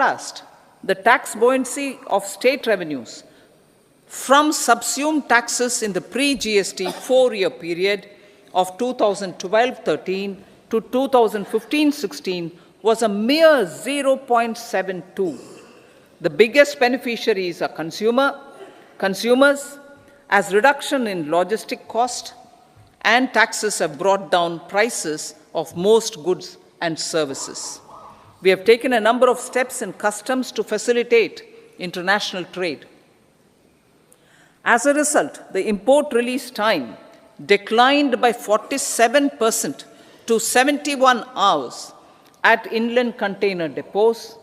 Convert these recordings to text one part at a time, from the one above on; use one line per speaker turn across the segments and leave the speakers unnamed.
contrast, the tax buoyancy of state revenues from subsumed taxes in the pre-GST four-year period of 2012-13 to 2015-16 was a mere 0.72. The biggest beneficiaries are consumers, as reduction in logistic cost and taxes have brought down prices of most goods and services. We have taken a number of steps in customs to facilitate international trade. As a result, the import release time declined by 47% to 71 hours at inland container depots,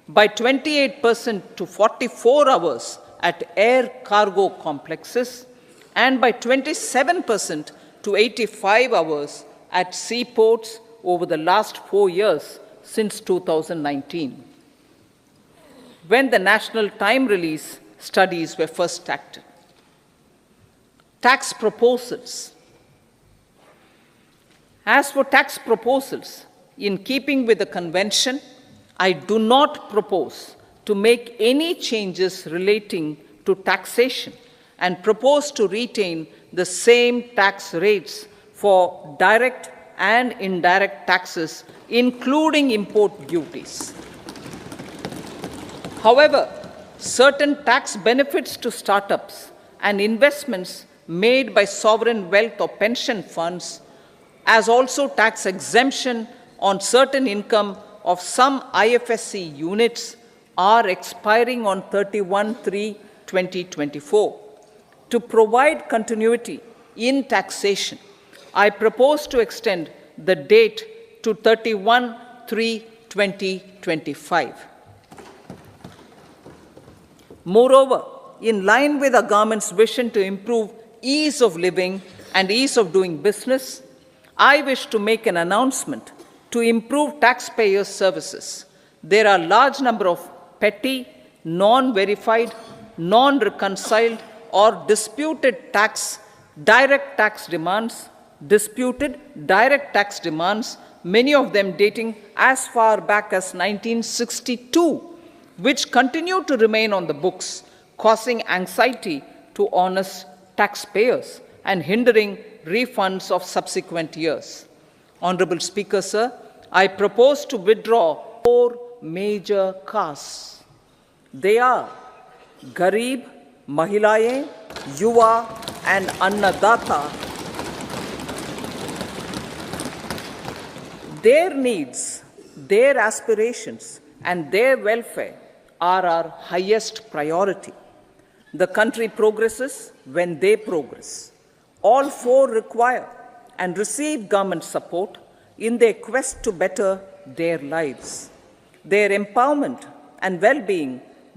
by 28% to 44 hours at air cargo complexes, and by 27% to 85 hours at seaports over the last 4 years since 2019, when the national time release studies were first started. Tax proposals. As for tax proposals, in keeping with the convention, I do not propose to make any changes relating to taxation and propose to retain the same tax rates for direct and indirect taxes, including import duties. However, certain tax benefits to startups and investments made by sovereign wealth or pension funds, as also tax exemption on certain income of some IFSC units, are expiring on 31/3/2024. To provide continuity in taxation, I propose to extend the date to 31/3/2025. Moreover, in line with our government's vision to improve ease of living and ease of doing business, I wish to make an announcement to improve taxpayer services. There are a large number of petty, non-verified, non-reconciled, or disputed direct tax demands, many of them dating as far back as 1962, which continue to remain on the books, causing anxiety to honest taxpayers and hindering refunds of subsequent years. Honorable Speaker, sir, I propose to withdraw 4 major castes. They are Garib, Mahilaye, Yuva, and Annadata. Their needs, their aspirations, and their welfare are our highest priority. The country progresses when they progress. All 4 require and receive government support in their quest to better their lives. Their empowerment and well-being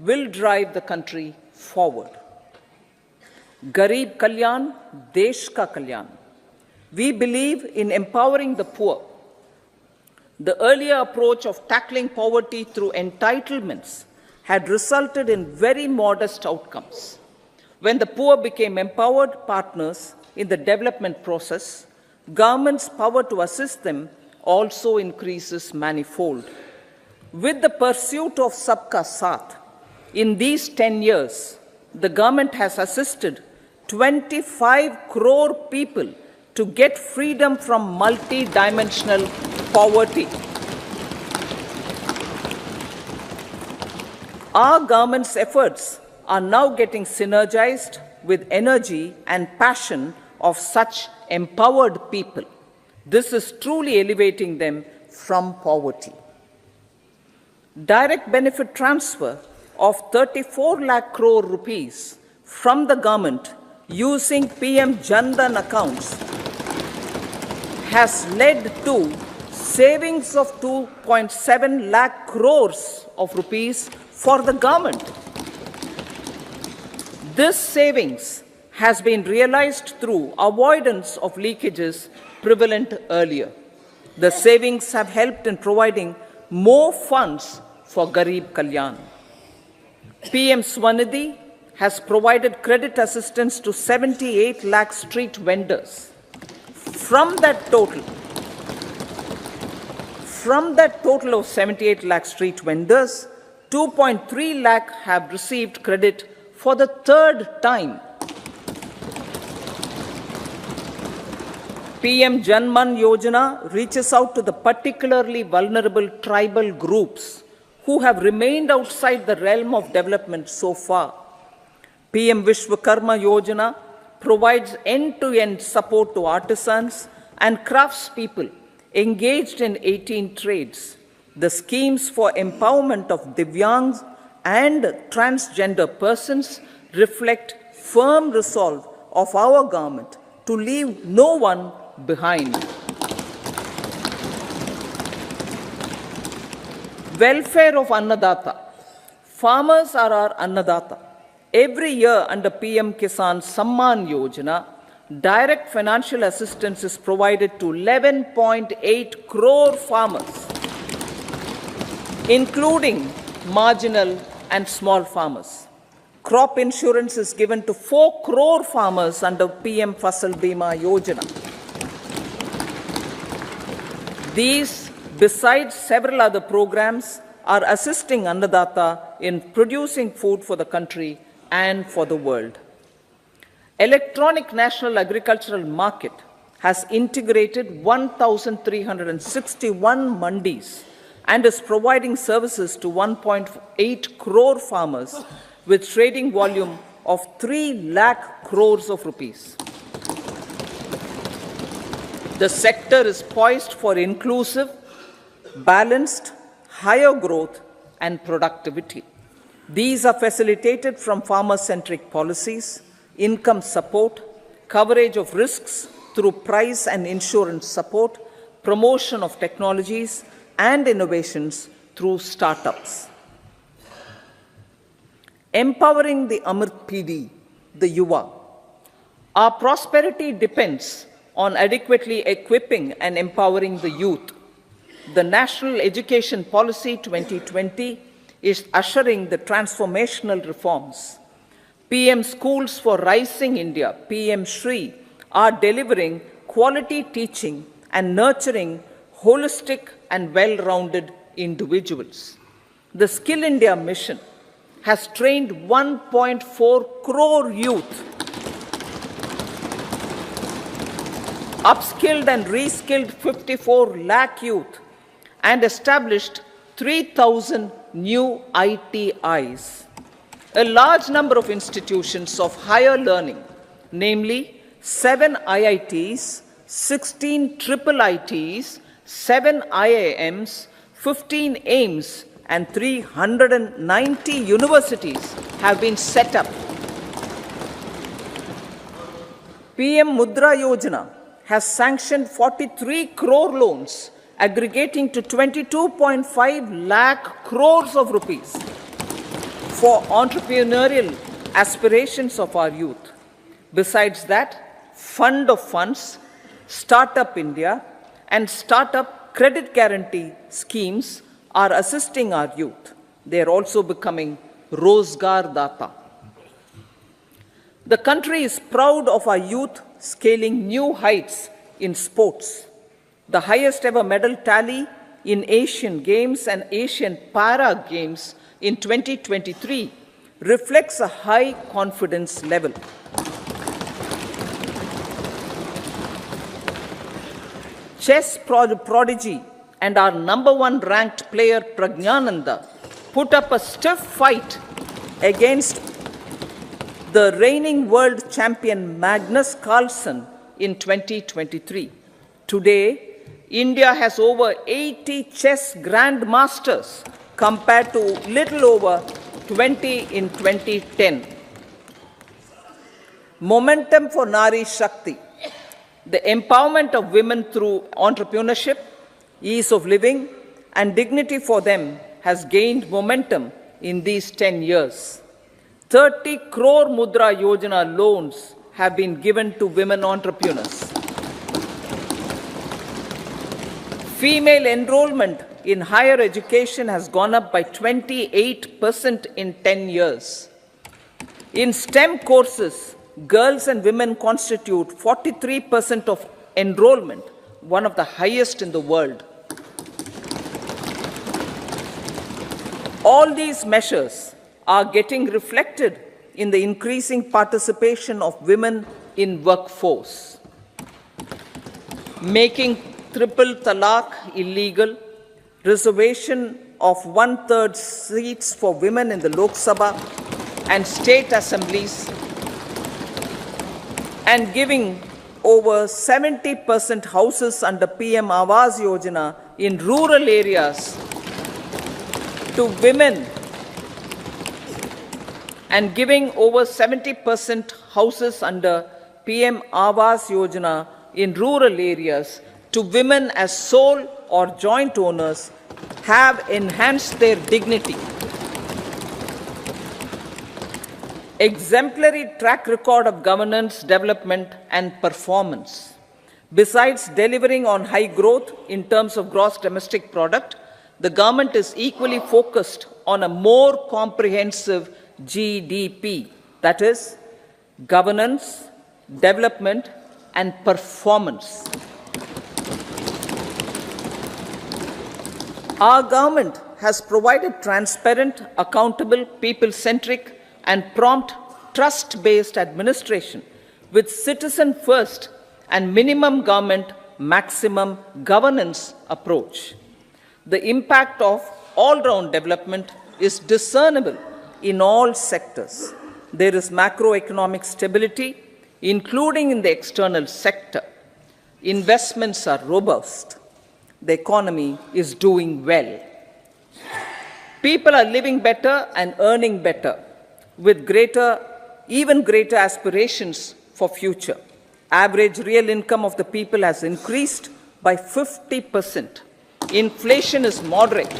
will drive the country forward. Garib Kalyan, Desh Ka Kalyan. We believe in empowering the poor. The earlier approach of tackling poverty through entitlements had resulted in very modest outcomes. When the poor became empowered partners in the development process, government's power to assist them also increases manifold. With the pursuit of Sabka Saath, in these 10 years, the government has assisted 25 crore people to get freedom from multi-dimensional poverty. Our government's efforts are now getting synergized with energy and passion of such empowered people. This is truly elevating them from poverty. Direct benefit transfer of 34 lakh crore rupees from the government using PM Jan Dhan accounts has led to savings of 2.7 lakh crores of rupees for the government. This savings has been realized through avoidance of leakages prevalent earlier. The savings have helped in providing more funds for Garib Kalyan. PM Swanidhi has provided credit assistance to 78 lakh street vendors. From that total of 78 lakh street vendors, 2.3 lakh have received credit for the third time. PM Janman Yojana reaches out to the particularly vulnerable tribal groups who have remained outside the realm of development so far. PM Vishwakarma Yojana provides end-to-end support to artisans and craftspeople engaged in 18 trades. The schemes for empowerment of Divyangs and transgender persons reflect firm resolve of our government to leave no one behind. Welfare of Annadata. Farmers are our Annadata. Every year under PM Kisan Samman Yojana, direct financial assistance is provided to 11.8 crore farmers, including marginal and small farmers. Crop insurance is given to 4 crore farmers under PM Fasal Bima Yojana. These, besides several other programs, are assisting Annadata in producing food for the country and for the world. Electronic National Agricultural Market has integrated 1,361 mandis and is providing services to 1.8 crore farmers with trading volume of 3 lakh crores of rupees. The sector is poised for inclusive, balanced, higher growth and productivity. These are facilitated from farmer-centric policies, income support, coverage of risks through price and insurance support, promotion of technologies and innovations through startups. Empowering the Amrit PD, the Yuva. Our prosperity depends on adequately equipping and empowering the youth. The National Education Policy 2020 is ushering the transformational reforms. PM Schools for Rising India, PM Shri, are delivering quality teaching and nurturing holistic and well-rounded individuals. The Skill India mission has trained 1.4 crore youth, upskilled and reskilled 54 lakh youth, and established 3,000 new ITIs. A large number of institutions of higher learning, namely 7 IITs, 16 triple ITs, 7 IIMs, 15 AIMS, and 390 universities have been set up. PM Mudra Yojana has sanctioned 43 crore loans aggregating to 22.5 lakh crores of rupees for entrepreneurial aspirations of our youth. Besides that, Fund of Funds, Startup India, and Startup Credit Guarantee schemes are assisting our youth. They are also becoming Rozgar Data. The country is proud of our youth scaling new heights in sports. The highest ever medal tally in Asian Games and Asian Para Games in 2023 reflects a high confidence level. Chess prodigy and our #1 ranked player Pragnananda put up a stiff fight against the reigning world champion Magnus Carlsen in 2023. Today, India has over 80 chess grandmasters compared to little over 20 in 2010. Momentum for Nari Shakti. The empowerment of women through entrepreneurship, ease of living, and dignity for them has gained momentum in these 10 years. 30 crore Mudra Yojana loans have been given to women entrepreneurs. Female enrollment in higher education has gone up by 28% in 10 years. In STEM courses, girls and women constitute 43% of enrollment, one of the highest in the world. All these measures are getting reflected in the increasing participation of women in workforce, making triple talaq illegal, reservation of 1/3 seats for women in the Lok Sabha and state assemblies, and giving over 70% houses under PM Awas Yojana in rural areas to women, and giving over 70% houses under PM Awas Yojana in rural areas to women as sole or joint owners have enhanced their dignity. Exemplary track record of governance, development, and performance. Besides delivering on high growth in terms of gross domestic product, the government is equally focused on a more comprehensive GDP, that is, governance, development, and performance. Our government has provided transparent, accountable, people-centric, and prompt, trust-based administration with citizen-first and minimum government, maximum governance approach. The impact of all-round development is discernible in all sectors. There is macroeconomic stability, including in the external sector. Investments are robust. The economy is doing well. People are living better and earning better, with even greater aspirations for future. Average real income of the people has increased by 50%. Inflation is moderate.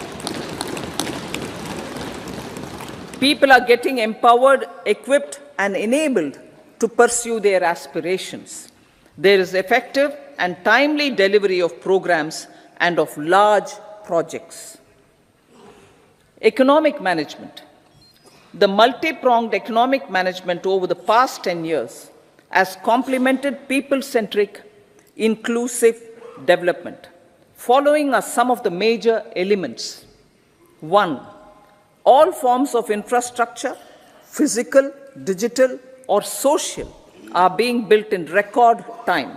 People are getting empowered, equipped, and enabled to pursue their aspirations. There is effective and timely delivery of programs and of large projects. Economic management. The multi-pronged economic management over the past 10 years has complemented people-centric, inclusive development. Following are some of the major elements. 1. All forms of infrastructure, physical, digital, or social, are being built in record time.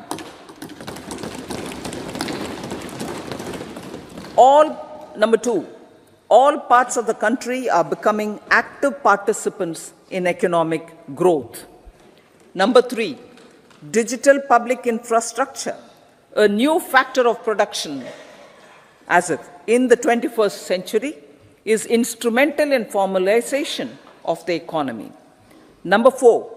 Number 2. All parts of the country are becoming active participants in economic growth. Number 3, digital public infrastructure, a new factor of production as if in the 21st century, is instrumental in formalization of the economy. Number 4,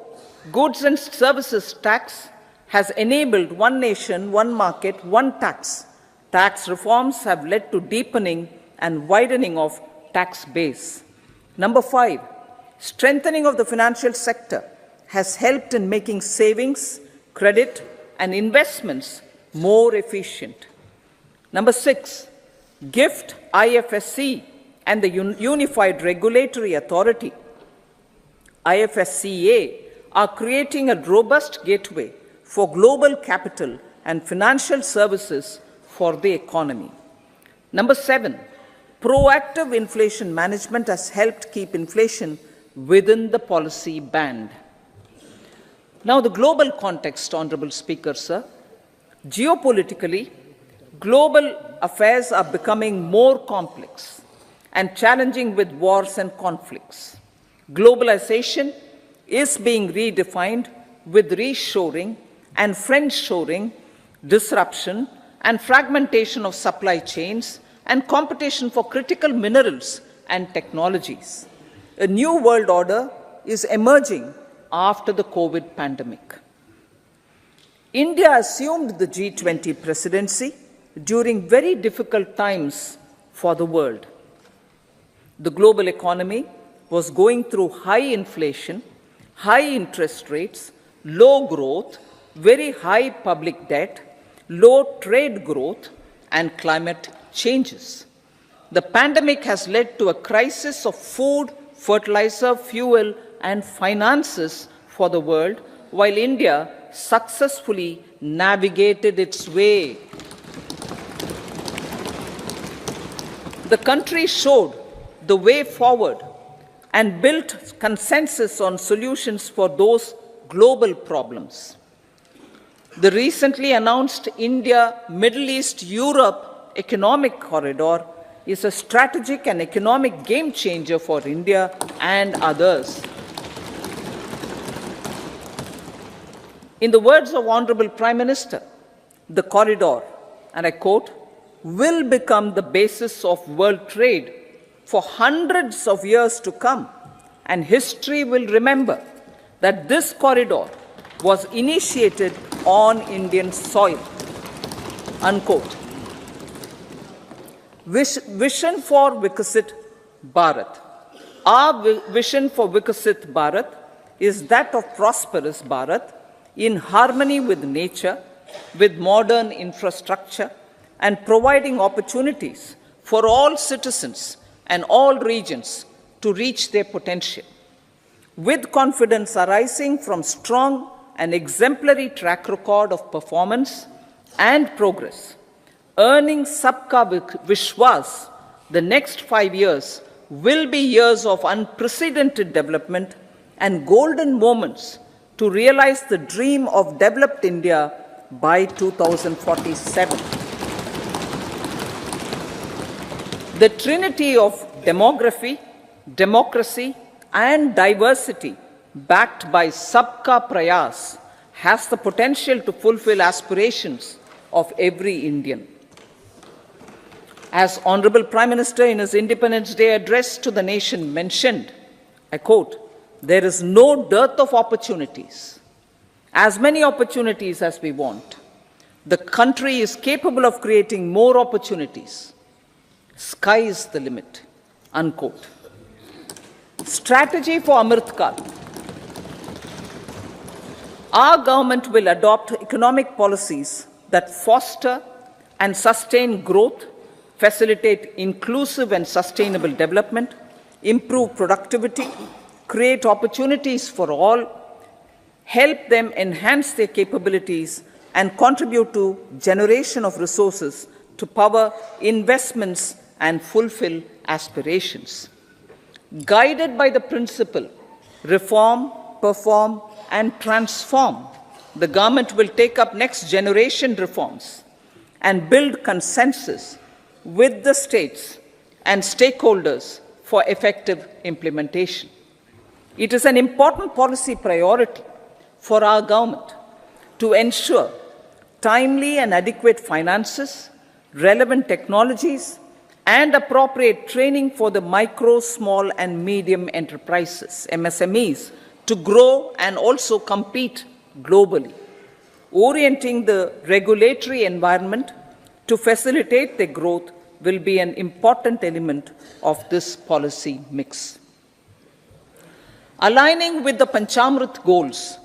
goods and services tax has enabled one nation, one market, one tax. Tax reforms have led to deepening and widening of tax base. Number 5, strengthening of the financial sector has helped in making savings, credit, and investments more efficient. Number 6, GIFT, IFSC, and the Unified Regulatory Authority, IFSCA, are creating a robust gateway for global capital and financial services for the economy. Number 7, proactive inflation management has helped keep inflation within the policy band. Now, the global context, Honorable Speaker, sir. Geopolitically, global affairs are becoming more complex and challenging with wars and conflicts. Globalization is being redefined with reshoring and friendshoring, disruption and fragmentation of supply chains, and competition for critical minerals and technologies. A new world order is emerging after the COVID pandemic. India assumed the G20 presidency during very difficult times for the world. The global economy was going through high inflation, high interest rates, low growth, very high public debt, low trade growth, and climate changes. The pandemic has led to a crisis of food, fertilizer, fuel, and finances for the world, while India successfully navigated its way. The country showed the way forward and built consensus on solutions for those global problems. The recently announced India-Middle East-Europe economic corridor is a strategic and economic game changer for India and others. In the words of Honorable Prime Minister, the corridor, and I quote, will become the basis of world trade for hundreds of years to come, and history will remember that this corridor was initiated on Indian soil, unquote. Vision for Vikasit Bharat. Our vision for Vikasit Bharat is that of prosperous Bharat in harmony with nature, with modern infrastructure, and providing opportunities for all citizens and all regions to reach their potential. With confidence arising from strong and exemplary track record of performance and progress, earning Sabka Vishwas, the next 5 years will be years of unprecedented development and golden moments to realize the dream of developed India by 2047. The trinity of demography, democracy, and diversity backed by Sabka Prayas has the potential to fulfill aspirations of every Indian. As Honorable Prime Minister in his Independence Day address to the nation mentioned, I quote, there is no dearth of opportunities, as many opportunities as we want. The country is capable of creating more opportunities. Sky is the limit, unquote. Strategy for Amrit Kal. Our government will adopt economic policies that foster and sustain growth, facilitate inclusive and sustainable development, improve productivity, create opportunities for all, help them enhance their capabilities, and contribute to generation of resources to power investments and fulfill aspirations. Guided by the principle, reform, perform, and transform, the government will take up next generation reforms and build consensus with the states and stakeholders for effective implementation. It is an important policy priority for our government to ensure timely and adequate finances, relevant technologies, and appropriate training for the micro, small, and medium enterprises, MSMEs, to grow and also compete globally. Orienting the regulatory environment to facilitate their growth will be an important element of this policy mix. Aligning with the Panchamrit goals,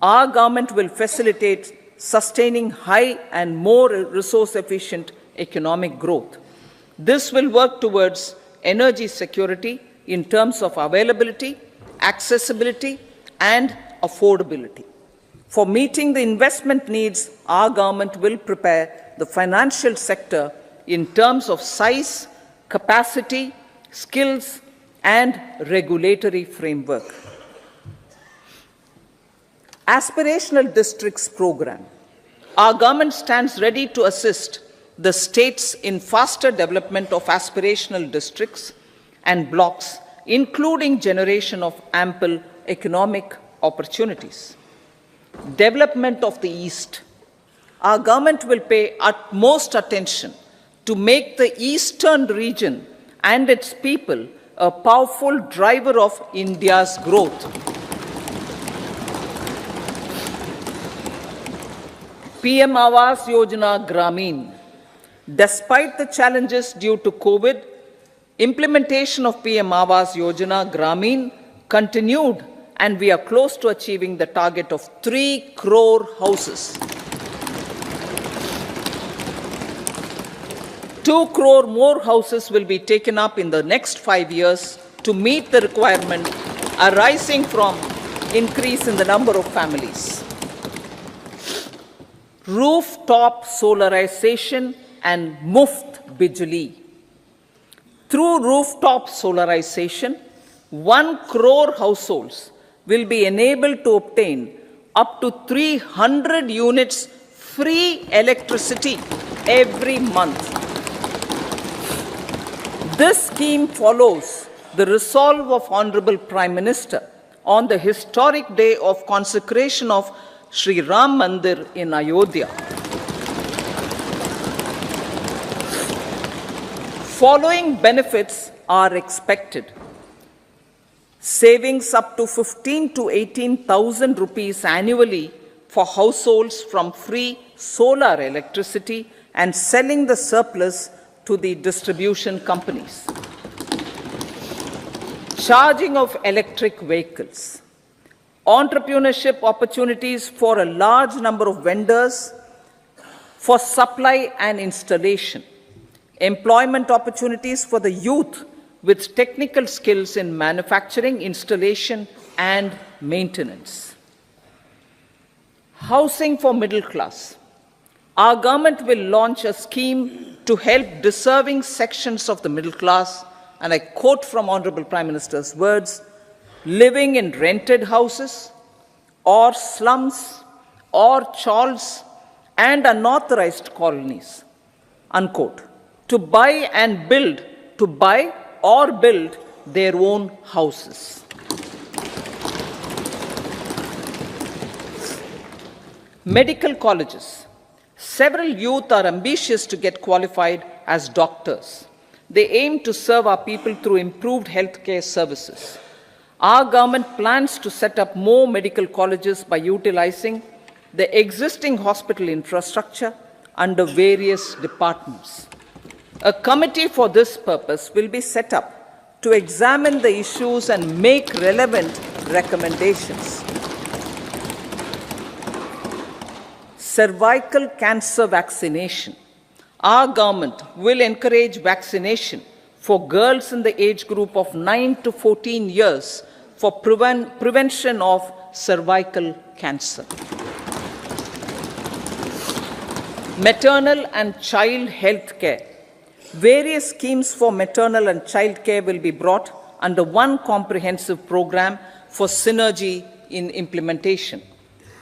our government will facilitate sustaining high and more resource-efficient economic growth. This will work towards energy security in terms of availability, accessibility, and affordability. For meeting the investment needs, our government will prepare the financial sector in terms of size, capacity, skills, and regulatory framework. Aspirational Districts Program. Our government stands ready to assist the states in faster development of aspirational districts and blocks, including generation of ample economic opportunities. Development of the East. Our government will pay utmost attention to make the eastern region and its people a powerful driver of India's growth. PM Awas Yojana Grameen. Despite the challenges due to COVID, implementation of PM Awas Yojana Grameen continued, and we are close to achieving the target of 3 crore houses. 2 crore more houses will be taken up in the next 5 years to meet the requirement arising from increase in the number of families. Rooftop solarization and Muft Bijli. Through rooftop solarization, 1 crore households will be enabled to obtain up to 300 units free electricity every month. This scheme follows the resolve of Honorable Prime Minister on the historic day of consecration of Sri Ram Mandir in Ayodhya. Following benefits are expected. Savings up to 15 to 18,000 rupees annually for households from free solar electricity and selling the surplus to the distribution companies. Charging of electric vehicles. Entrepreneurship opportunities for a large number of vendors for supply and installation. Employment opportunities for the youth with technical skills in manufacturing, installation, and maintenance. Housing for middle class. Our government will launch a scheme to help deserving sections of the middle class, and I quote from Honorable Prime Minister's words, living in rented houses or slums or chawls and unauthorized colonies, unquote, to buy or build their own houses. Medical colleges. Several youth are ambitious to get qualified as doctors. They aim to serve our people through improved healthcare services. Our government plans to set up more medical colleges by utilizing the existing hospital infrastructure under various departments. A committee for this purpose will be set up to examine the issues and make relevant recommendations. Cervical cancer vaccination. Our government will encourage vaccination for girls in the age group of 9 to 14 years for prevention of cervical cancer. Maternal and child health care. Various schemes for maternal and child care will be brought under one comprehensive program for synergy in implementation.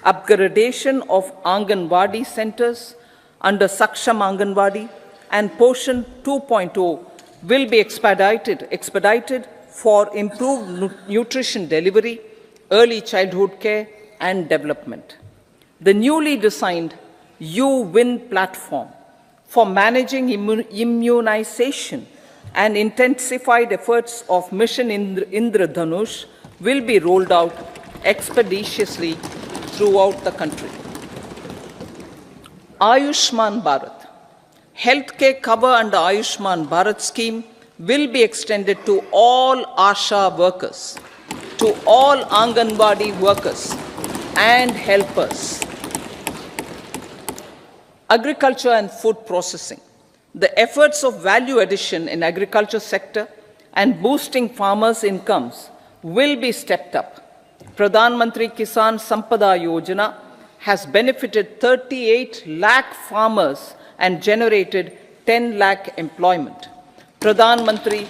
Upgradation of Anganwadi centers under Saksham Anganwadi and Poshan 2.0 will be expedited for improved nutrition delivery, early childhood care and development. The newly designed U-Win platform for managing immunization and intensified efforts of Mission Indradhanush will be rolled out expeditiously throughout the country. Ayushman Bharat. Healthcare cover under Ayushman Bharat scheme will be extended to all ASHA workers, to all Anganwadi workers and helpers. Agriculture and food processing. The efforts of value addition in agriculture sector and boosting farmers' incomes will be stepped up. Pradhan Mantri Kisan Sampada Yojana has benefited 38 lakh farmers and generated 10 lakh employment. Pradhan Mantri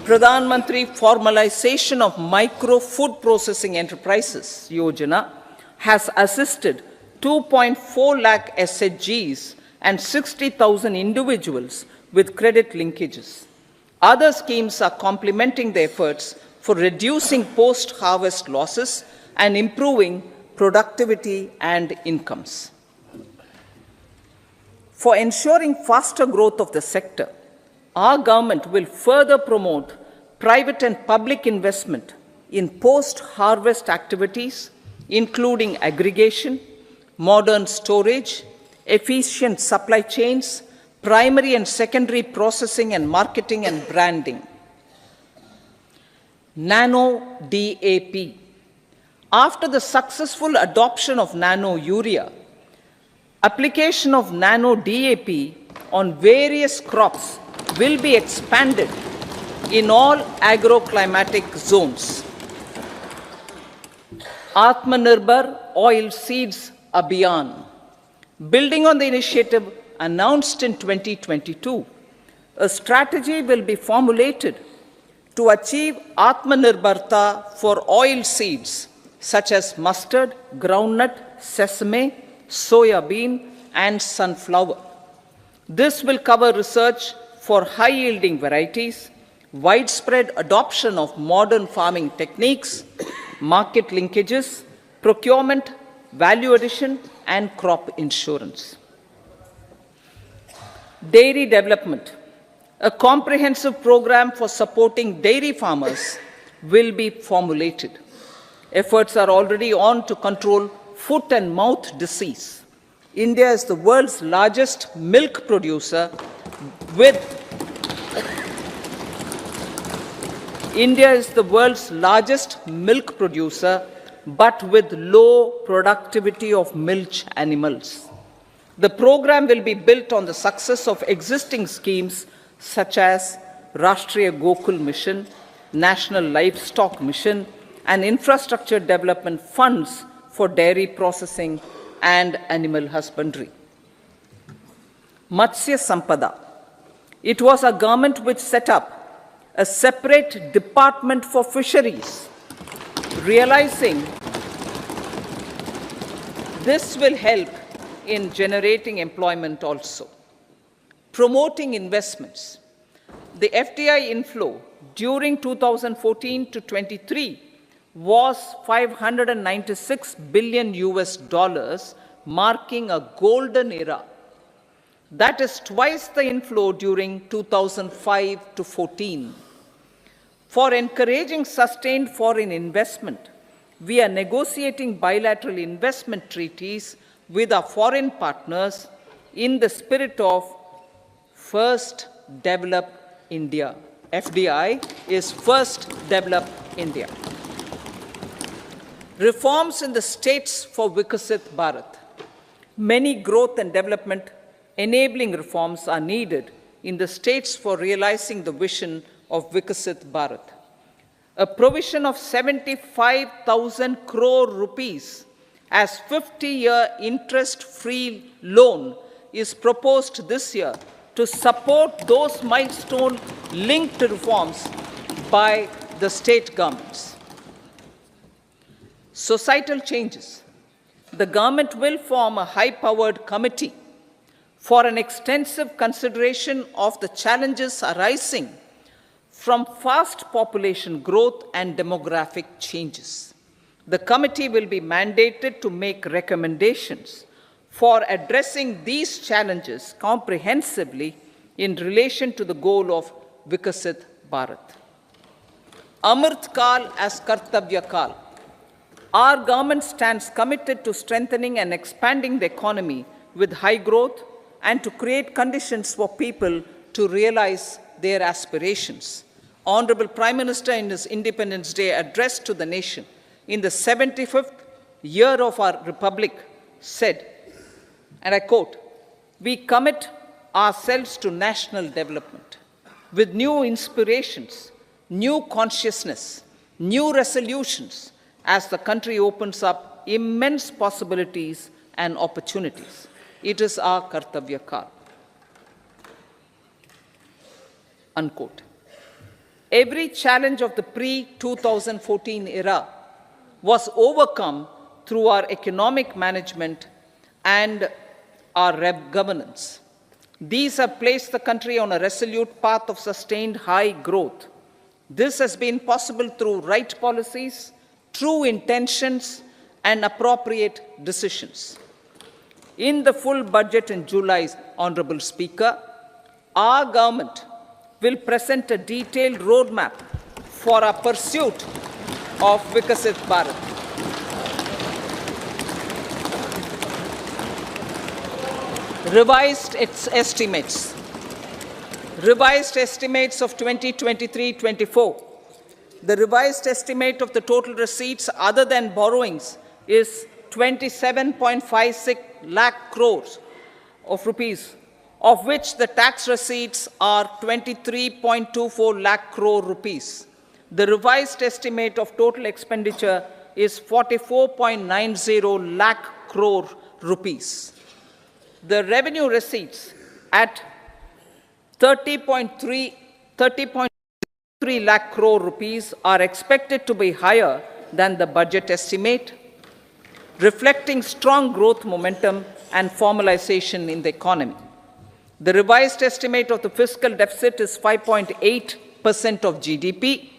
Formalization of Micro Food Processing Enterprises Yojana has assisted 2.4 lakh SHGs and 60,000 individuals with credit linkages. Other schemes are complementing the efforts for reducing post-harvest losses and improving productivity and incomes. For ensuring faster growth of the sector, our government will further promote private and public investment in post-harvest activities, including aggregation, modern storage, efficient supply chains, primary and secondary processing and marketing and branding. Nano DAP. After the successful adoption of nano urea, application of nano DAP on various crops will be expanded in all agroclimatic zones. Atmanirbhar Oil Seeds Abhiyan. Building on the initiative announced in 2022, A strategy will be formulated to achieve Atmanirbharta for oil seeds such as mustard, groundnut, sesame, soya bean, and sunflower. This will cover research for high-yielding varieties, widespread adoption of modern farming techniques, market linkages, procurement, value addition, and crop insurance. Dairy development. A comprehensive program for supporting dairy farmers will be formulated. Efforts are already on to control foot and mouth disease. India is the world's largest milk producer with but with low productivity of milch animals. The program will be built on the success of existing schemes such as Rashtriya Gokul Mission, National Livestock Mission, and infrastructure development funds for dairy processing and animal husbandry. Matsya Sampada. It was a government which set up a separate department for fisheries, realizing this will help in generating employment also. Promoting investments. The FDI inflow during 2014 to 23 was $596 billion, marking a golden era. That is twice the inflow during 2005 to 14. For encouraging sustained foreign investment, we are negotiating bilateral investment treaties with our foreign partners in the spirit of First Develop India. FDI is First Develop India. Reforms in the states for Vikasit Bharat. Many growth and development enabling reforms are needed in the states for realizing the vision of Vikasit Bharat. A provision of 75,000 crore rupees as 50-year interest-free loan is proposed this year to support those milestone-linked reforms by the state governments. Societal changes. The government will form a high-powered committee for an extensive consideration of the challenges arising from fast population growth and demographic changes. The committee will be mandated to make recommendations for addressing these challenges comprehensively in relation to the goal of Vikasit Bharat. Amrit Kal as Kartavya Kal. Our government stands committed to strengthening and expanding the economy with high growth and to create conditions for people to realize their aspirations. Honorable Prime Minister in his Independence Day address to the nation in the 75th year of our Republic said, and I quote, "We commit ourselves to national development with new inspirations, new consciousness, new resolutions as the country opens up immense possibilities and opportunities. It is our Kartavya Kal." Unquote. Every challenge of the pre-2014 era was overcome through our economic management and our governance. These have placed the country on a resolute path of sustained high growth. This has been possible through right policies, true intentions, and appropriate decisions. In the full budget in July, Honorable Speaker, our government will present a detailed roadmap for our pursuit of Vikasit Bharat. Revised estimates of 2023-24. The revised estimate of the total receipts other than borrowings is 27.56 lakh crores of rupees, of which the tax receipts are 23.24 lakh crore rupees. The revised estimate of total expenditure is 44.90 lakh crore rupees. The revenue receipts at 30.3 lakh crore rupees are expected to be higher than the budget estimate, reflecting strong growth momentum and formalization in the economy. The revised estimate of the fiscal deficit is 5.8% of GDP,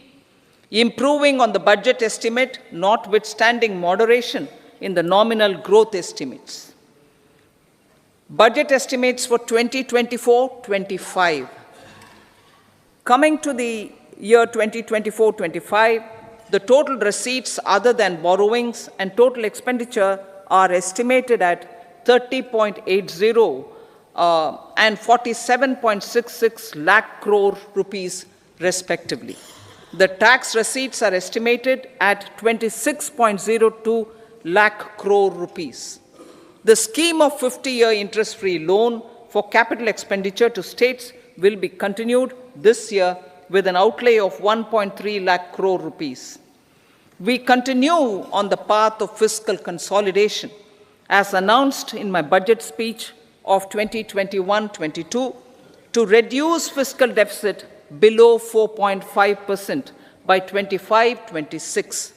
improving on the budget estimate, notwithstanding moderation in the nominal growth estimates. Budget estimates for 2024-25. Coming to the year 2024-25, the total receipts other than borrowings and total expenditure are estimated at 30.80 and 47.66 lakh crore rupees respectively. The tax receipts are estimated at 26.02 lakh crore rupees. The scheme of 50-year interest-free loan for capital expenditure to states will be continued this year with an outlay of 1.3 lakh crore rupees. We continue on the path of fiscal consolidation, as announced in my budget speech of 2021-22, to reduce fiscal deficit below 4.5% by 25-26.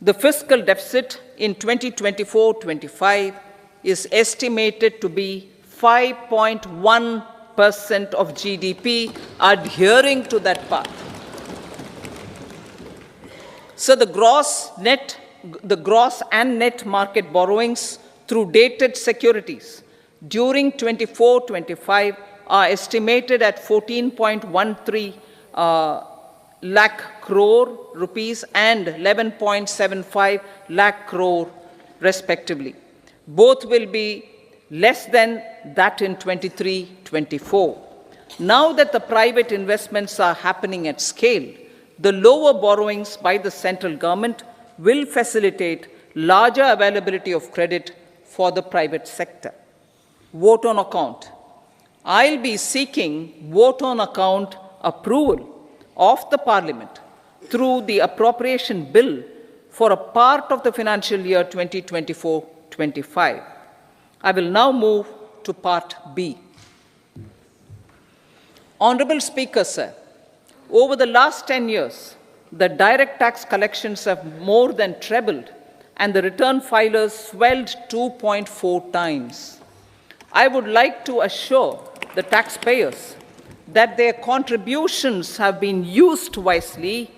The fiscal deficit in 2024-25 is estimated to be 5.1% of GDP, adhering to that path. So the gross and net market borrowings through dated securities during 24-25 are estimated at 14.13 lakh crore rupees and 11.75 lakh crore respectively. Both will be less than that in 23-24. Now that the private investments are happening at scale, the lower borrowings by the central government will facilitate larger availability of credit for the private sector. Vote on account. I'll be seeking vote on account approval of the Parliament through the appropriation bill for a part of the financial year 2024-25. I will now move to Part B. Honorable Speaker, sir, over the last 10 years, the direct tax collections have more than trebled and the return filers swelled 2.4 times. I would like to assure the taxpayers that their contributions have been used wisely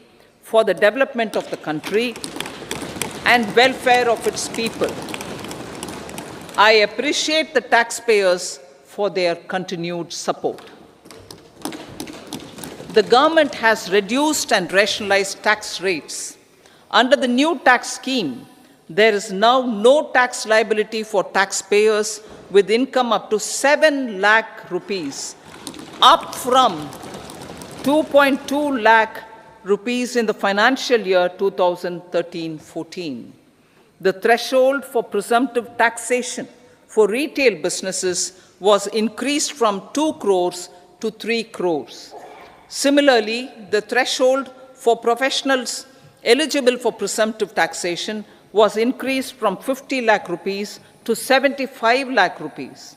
for the development of the country and welfare of its people. I appreciate the taxpayers for their continued support. The government has reduced and rationalized tax rates. Under the new tax scheme, there is now no tax liability for taxpayers with income up to 7 lakh rupees, up from 2.2 lakh rupees in the financial year 2013-14. The threshold for presumptive taxation for retail businesses was increased from 2 crores to 3 crores. Similarly, the threshold for professionals eligible for presumptive taxation was increased from 50 lakh rupees to 75 lakh rupees.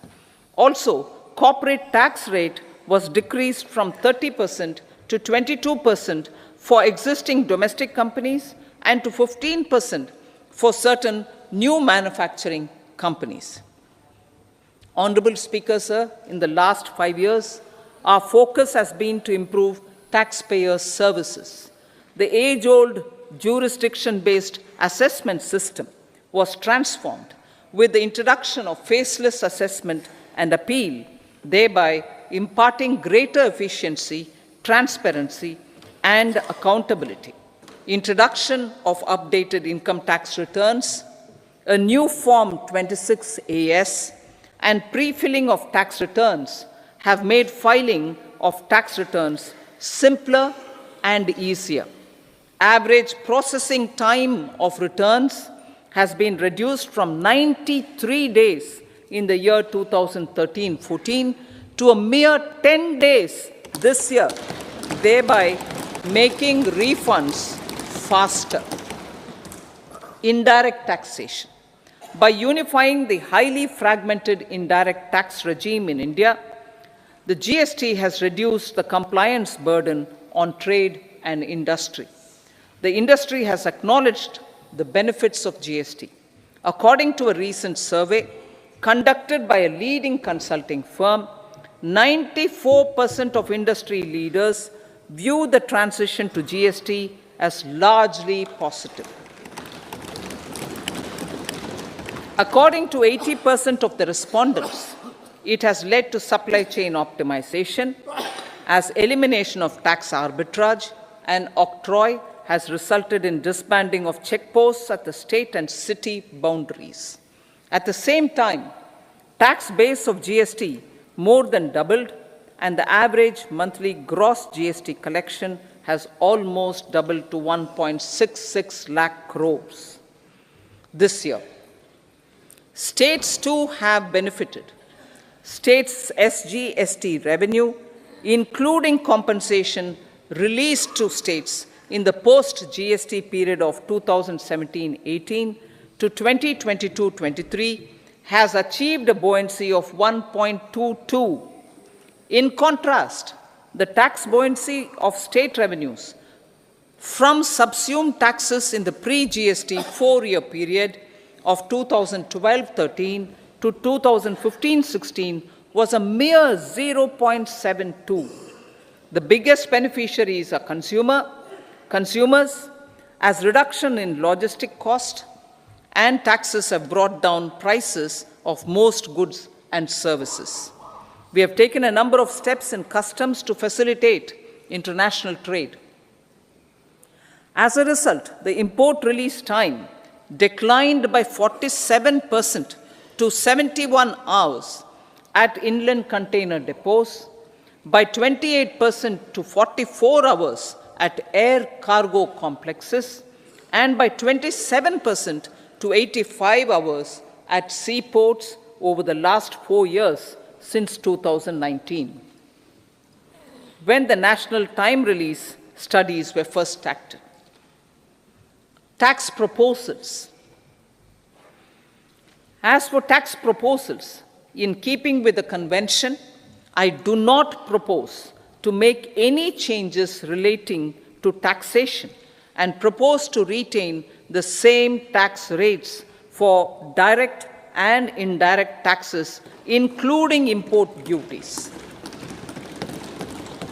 Also, corporate tax rate was decreased from 30% to 22% for existing domestic companies and to 15% for certain new manufacturing companies. Honorable Speaker, sir, in the last 5 years, our focus has been to improve taxpayer services. The age-old jurisdiction-based assessment system was transformed with the introduction of faceless assessment and appeal, thereby imparting greater efficiency, transparency, and accountability. Introduction of updated income tax returns, a new Form 26AS, and pre-filling of tax returns have made filing of tax returns simpler and easier. Average processing time of returns has been reduced from 93 days in the year 2013-14 to a mere 10 days this year, thereby making refunds faster. Indirect taxation. By unifying the highly fragmented indirect tax regime in India, The GST has reduced the compliance burden on trade and industry. The industry has acknowledged the benefits of GST. According to a recent survey conducted by a leading consulting firm, 94% of industry leaders view the transition to GST as largely positive. According to 80% of the respondents, it has led to supply chain optimization, as elimination of tax arbitrage and octroi has resulted in disbanding of checkposts at the state and city boundaries. At the same time, tax base of GST more than doubled, and the average monthly gross GST collection has almost doubled to 1.66 lakh crores this year. States too have benefited. States' SGST revenue, including compensation released to states in the post-GST period of 2017-18 to 2022-23, has achieved a buoyancy of 1.22. In contrast, the tax buoyancy of state revenues from subsumed taxes in the pre-GST four-year period of 2012-13 to 2015-16 was a mere 0.72. The biggest beneficiaries are consumers, as reduction in logistic cost and taxes have brought down prices of most goods and services. We have taken a number of steps in customs to facilitate international trade. As a result, the import release time declined by 47% to 71 hours at inland container depots, by 28% to 44 hours at air cargo complexes, and by 27% to 85 hours at seaports over the last 4 years since 2019, when the national time release studies were first started. Tax proposals. As for tax proposals, in keeping with the convention, I do not propose to make any changes relating to taxation and propose to retain the same tax rates for direct and indirect taxes, including import duties.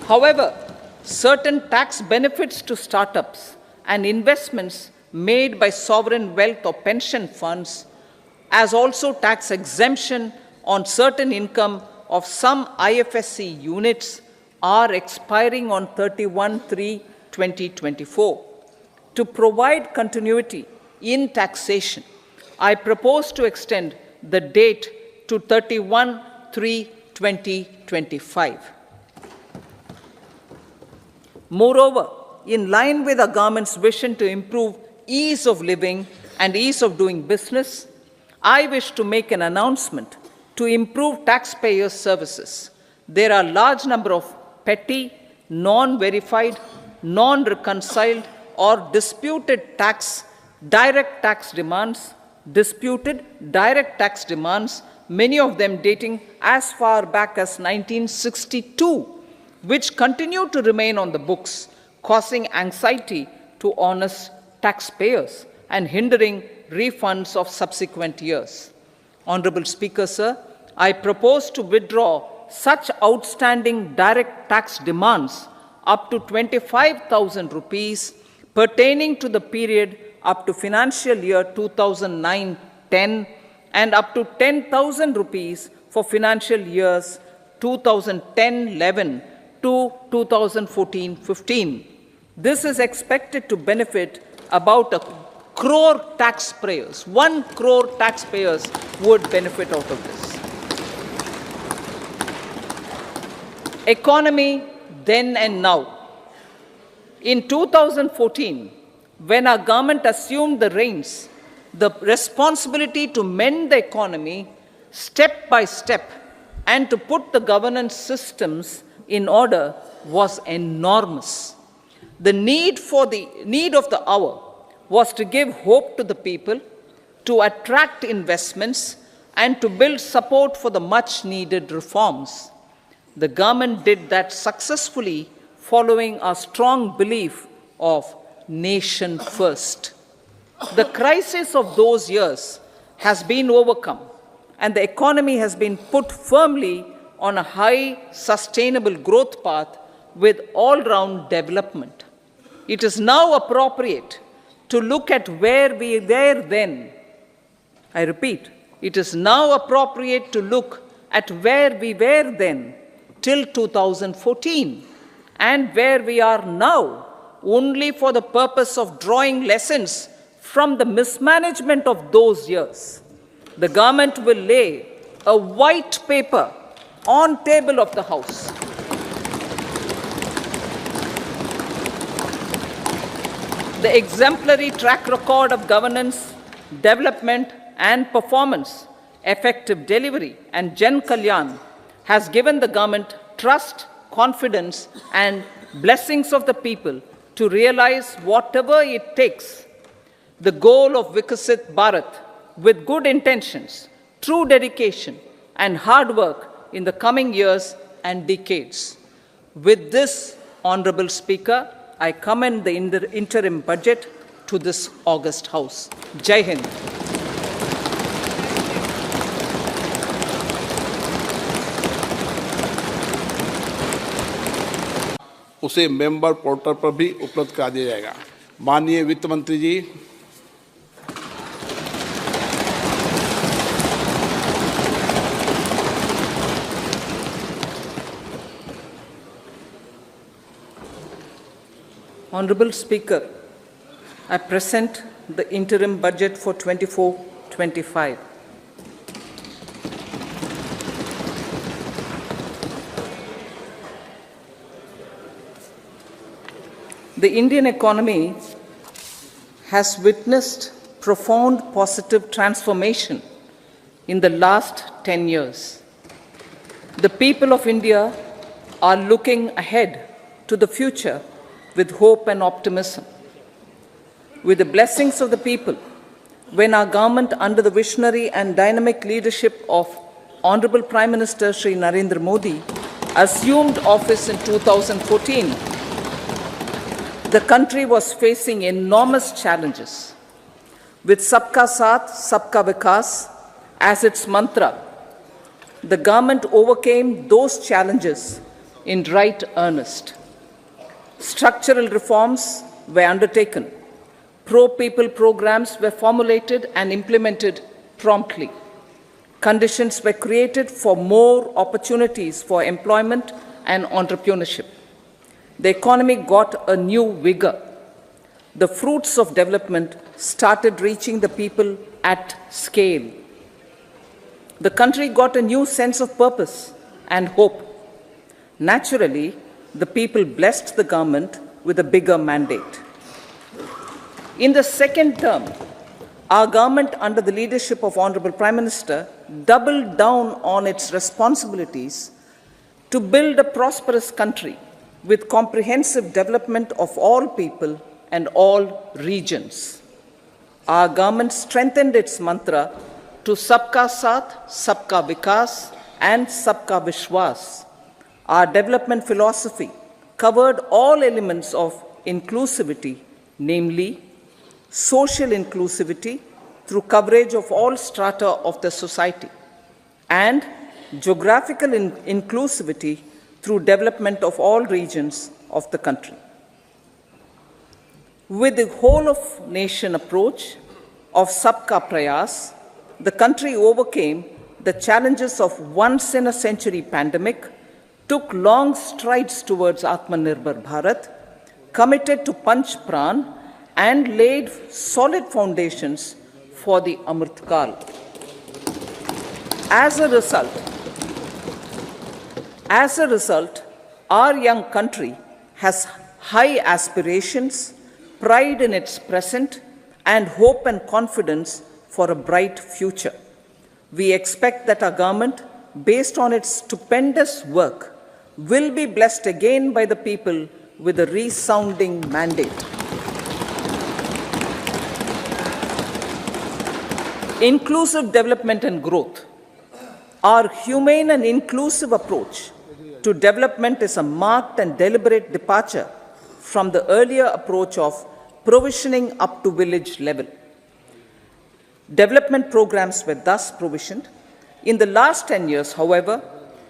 However, certain tax benefits to startups and investments made by sovereign wealth or pension funds, as also tax exemption on certain income of some IFSC units, are expiring on 31/3/2024. To provide continuity in taxation, I propose to extend the date to 31/3/2025. Moreover, in line with our government's vision to improve ease of living and ease of doing business, I wish to make an announcement to improve taxpayer services. There are a large number of petty, non-verified, non-reconciled, or disputed direct tax demands, many of them dating as far back as 1962, which continue to remain on the books, causing anxiety to honest taxpayers and hindering refunds of subsequent years. Honorable Speaker, sir, I propose to withdraw such outstanding direct tax demands up to 25,000 rupees pertaining to the period up to financial year 2009-10 and up to 10,000 rupees for financial years 2010-11 to 2014-15. This is expected to benefit about 1 crore taxpayers. 1 crore taxpayers would benefit out of this. Economy then and now. In 2014, when our government assumed the reins, the responsibility to mend the economy step by step and to put the governance systems in order was enormous. The need of the hour was to give hope to the people, to attract investments, and to build support for the much-needed reforms. The government did that successfully following a strong belief of nation first. The crisis of those years has been overcome, and the economy has been put firmly on a high, sustainable growth path with all-round development. It is now appropriate to look at where we were then. I repeat, it is now appropriate to look at where we were then till 2014 and where we are now, only for the purpose of drawing lessons from the mismanagement of those years. The government will lay a white paper on table of the House. The exemplary track record of governance, development and performance, effective delivery and Jan Kalyan has given the government trust, confidence and blessings of the people to realize whatever it takes, the goal of Vikasit Bharat with good intentions, true dedication and hard work in the coming years and decades. With this, Honorable Speaker, I commend the interim budget to this august House. Jai Hind.
उसे member portal पर भी उपलब्ध करा दिया जाएगा। माननीय वित्त मंत्री जी,
Honorable Speaker, I present the interim budget for 24-25. The Indian economy has witnessed profound positive transformation in the last 10 years. The people of India are looking ahead to the future with hope and optimism. With the blessings of the people, when our government, under the visionary and dynamic leadership of Honorable Prime Minister Shri Narendra Modi, assumed office in 2014, the country was facing enormous challenges. With Sabka Saath, Sabka Vikas as its mantra, the government overcame those challenges in right earnest. Structural reforms were undertaken. Pro-people programs were formulated and implemented promptly. Conditions were created for more opportunities for employment and entrepreneurship. The economy got a new vigor. The fruits of development started reaching the people at scale. The country got a new sense of purpose and hope. Naturally, the people blessed the government with a bigger mandate. In the second term, our government, under the leadership of Honorable Prime Minister, doubled down on its responsibilities to build a prosperous country with comprehensive development of all people and all regions. Our government strengthened its mantra to Sabka Saath, Sabka Vikas and Sabka Vishwas. Our development philosophy covered all elements of inclusivity, namely social inclusivity through coverage of all strata of the society, and geographical inclusivity through development of all regions of the country. With the whole of nation approach of Sabka Prayas, the country overcame the challenges of once-in-a-century pandemic, took long strides towards Atmanirbhar Bharat, committed to Panch Pran, and laid solid foundations for the Amrit Kal. As a result, our young country has high aspirations, pride in its present, and hope and confidence for a bright future. We expect that our government, based on its stupendous work, will be blessed again by the people with a resounding mandate. Inclusive development and growth. Our humane and inclusive approach to development is a marked and deliberate departure from the earlier approach of provisioning up to village level. Development programs were thus provisioned. In the last 10 years, however,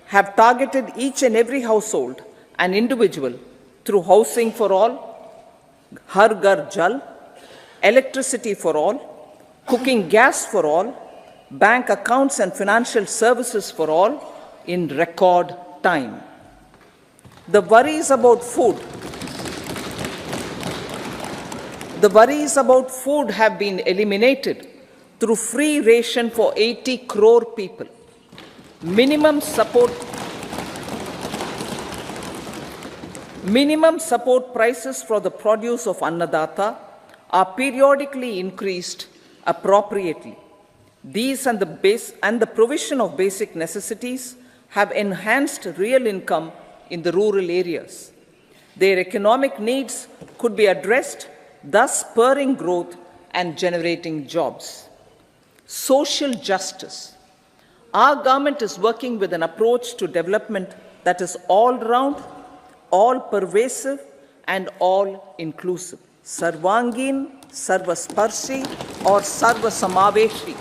have targeted each and every household and individual through housing for all, Har Ghar Jal, electricity for all, cooking gas for all, bank accounts and financial services for all in record time. The worries about food have been eliminated through free ration for 80 crore people. Minimum support prices for the produce of Annadata are periodically increased appropriately. These and the provision of basic necessities have enhanced real income in the rural areas. Their economic needs could be addressed, thus spurring growth and generating jobs. Social justice. Our government is working with an approach to development that is all-round, all-pervasive, and all-inclusive. Sarvangin, Sarvasparshi, or Sarvasamaveshi.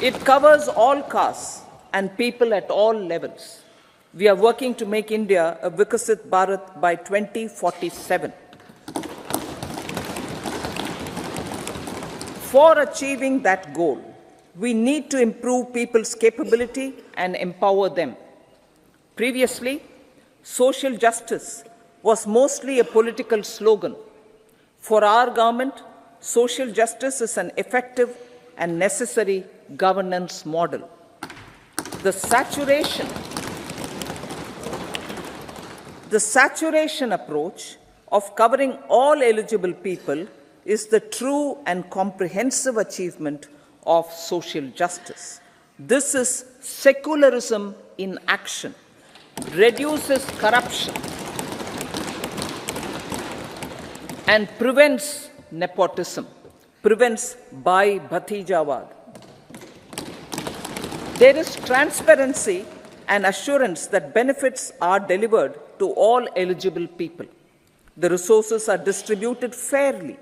It covers all castes and people at all levels. We are working to make India a Vikasit Bharat by 2047. For achieving that goal, we need to improve people's capability and empower them. Previously, social justice was mostly a political slogan. For our government, social justice is an effective and necessary governance model. The saturation approach of covering all eligible people is the true and comprehensive achievement of social justice. This is secularism in action, reduces corruption, and prevents nepotism, prevents Bhai Bhatijawad. There is transparency and assurance that benefits are delivered to all eligible people. The resources are distributed fairly.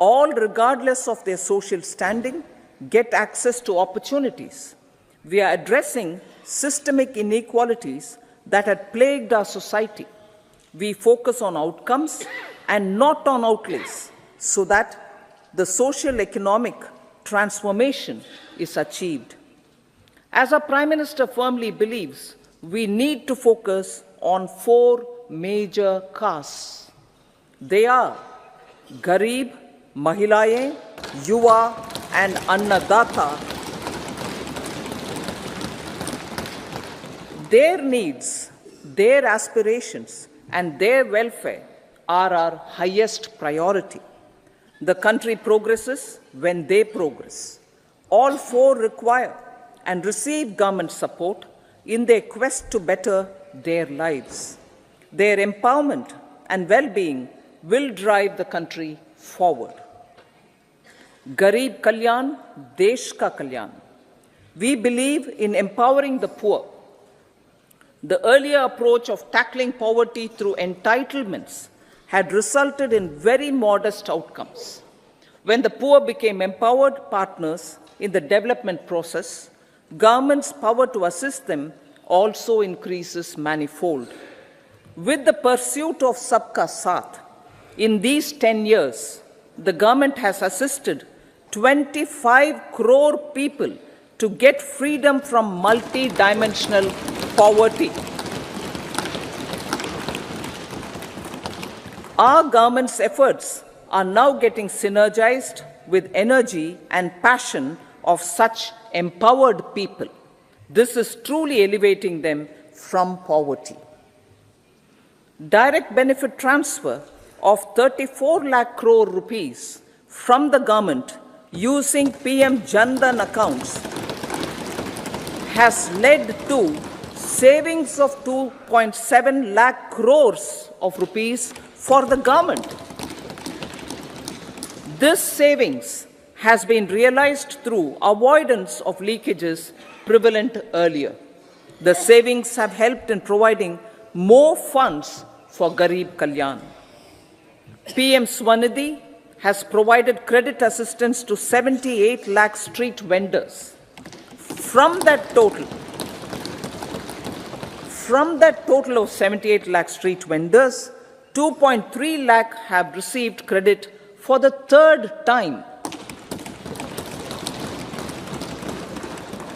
All, regardless of their social standing, get access to opportunities. We are addressing systemic inequalities that had plagued our society. We focus on outcomes and not on outlays so that the socio-economic transformation is achieved. As our Prime Minister firmly believes, we need to focus on 4 major castes. They are Garib, Mahilaye, Yuva, and Annadata. Their needs, their aspirations, and their welfare are our highest priority. The country progresses when they progress. All 4 require and receive government support in their quest to better their lives. Their empowerment and well-being will drive the country forward. Garib Kalyan, Desh Ka Kalyan. We believe in empowering the poor. The earlier approach of tackling poverty through entitlements had resulted in very modest outcomes. When the poor became empowered partners in the development process, government's power to assist them also increases manifold. With the pursuit of Sabka Saath, in these 10 years, the government has assisted 25 crore people to get freedom from multi-dimensional poverty. Our government's efforts are now getting synergized with energy and passion of such empowered people. This is truly elevating them from poverty. Direct benefit transfer of 34 lakh crore rupees from the government using PM Jan Dhan accounts has led to savings of 2.7 lakh crores of rupees for the government. This savings has been realized through avoidance of leakages prevalent earlier. The savings have helped in providing more funds for Garib Kalyan. PM Swanidhi has provided credit assistance to 78 lakh street vendors. From that total of 78 lakh street vendors, 2.3 lakh have received credit for the third time.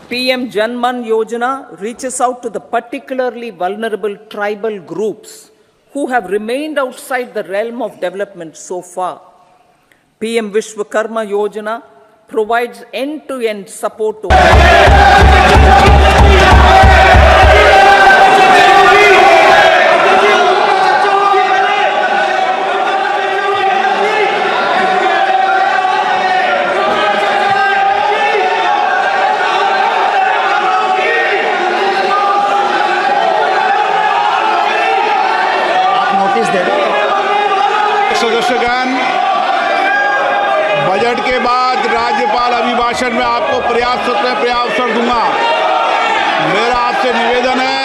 PM Janman Yojana reaches out to the particularly vulnerable tribal groups who have remained outside the realm of development so far. PM Vishwakarma Yojana provides end-to-end support to
सदस्यगण, budget के बाद राज्यपाल अभिभाषण में आपको पर्याप्त अवसर दूंगा। मेरा आपसे निवेदन है,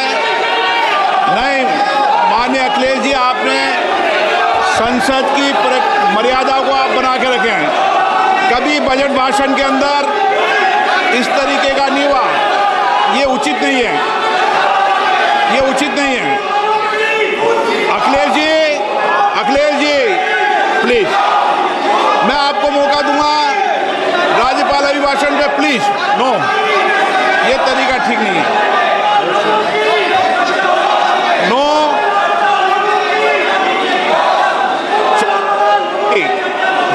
नहीं माननीय अखिलेश जी, आपने संसद की मर्यादा को आप बना के रखें। कभी बजट भाषण के अंदर इस तरीके का नहीं हुआ, ये उचित नहीं है, ये उचित नहीं है। अखिलेश जी प्लीज, मैं आपको मौका दूंगा राज्यपाल अभिभाषण पे, प्लीज। नो, ये तरीका ठीक नहीं है। नो,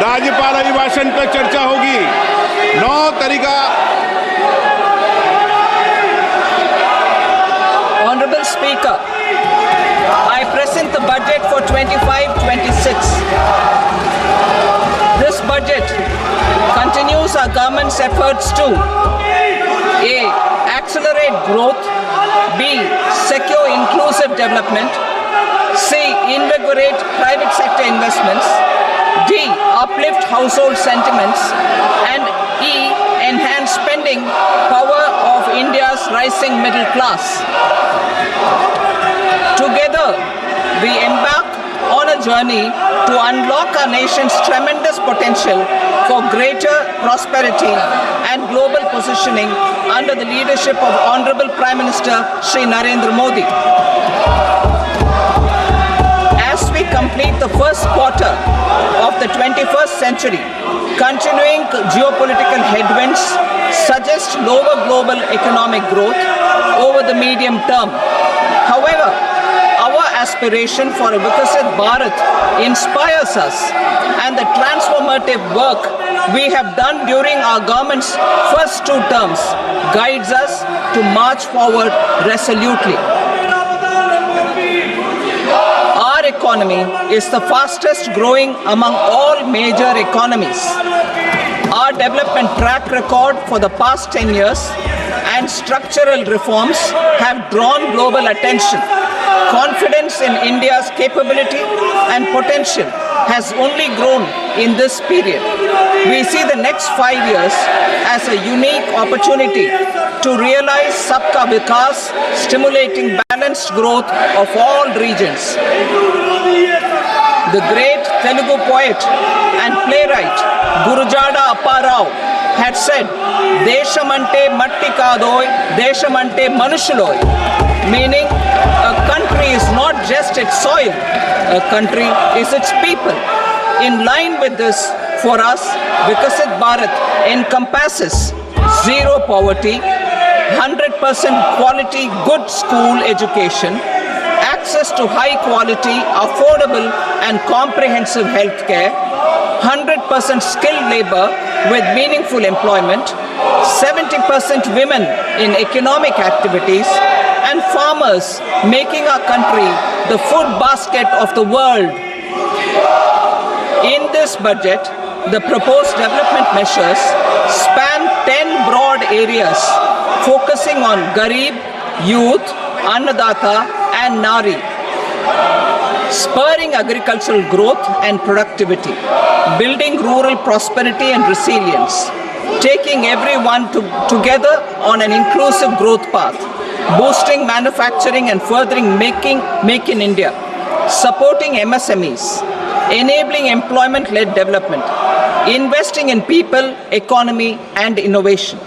राज्यपाल अभिभाषण पे चर्चा होगी। नो तरीका।
Honorable Speaker, I present the budget for 25-26. This budget continues our government's efforts to A. Accelerate growth, B. Secure inclusive development, C. Invigorate private sector investments, D. Uplift household sentiments, and E. Enhance spending power of India's rising middle class. Together, we embark on a journey to unlock our nation's tremendous potential for greater prosperity and global positioning under the leadership of Honorable Prime Minister Shri Narendra Modi. As we complete the first quarter of the 21st century, continuing geopolitical headwinds suggest lower global economic growth over the medium term. However, our aspiration for a Vikasit Bharat inspires us, and the transformative work we have done during our government's first 2 terms guides us to march forward resolutely. Our economy is the fastest growing among all major economies. Our development track record for the past 10 years and structural reforms have drawn global attention. Confidence in India's capability and potential has only grown in this period. We see the next 5 years as a unique opportunity to realize Sabka Vikas, stimulating balanced growth of all regions. The great Telugu poet and playwright Gurujada Apparao had said, "Deshamante matti kadoy, deshamante manushuloy," meaning a country is not just its soil, a country is its people. In line with this, for us, Vikasit Bharat encompasses zero poverty, 100% quality good school education, access to high quality, affordable and comprehensive health care, 100% skilled labor with meaningful employment, 70% women in economic activities, and farmers making our country the food basket of the world. In this budget, the proposed development measures span 10 broad areas focusing on Garib, youth, Annadata and Nari, spurring agricultural growth and productivity, building rural prosperity and resilience, taking everyone together on an inclusive growth path, boosting manufacturing and furthering Make in India, supporting MSMEs, enabling employment-led development, investing in people, economy, and innovation,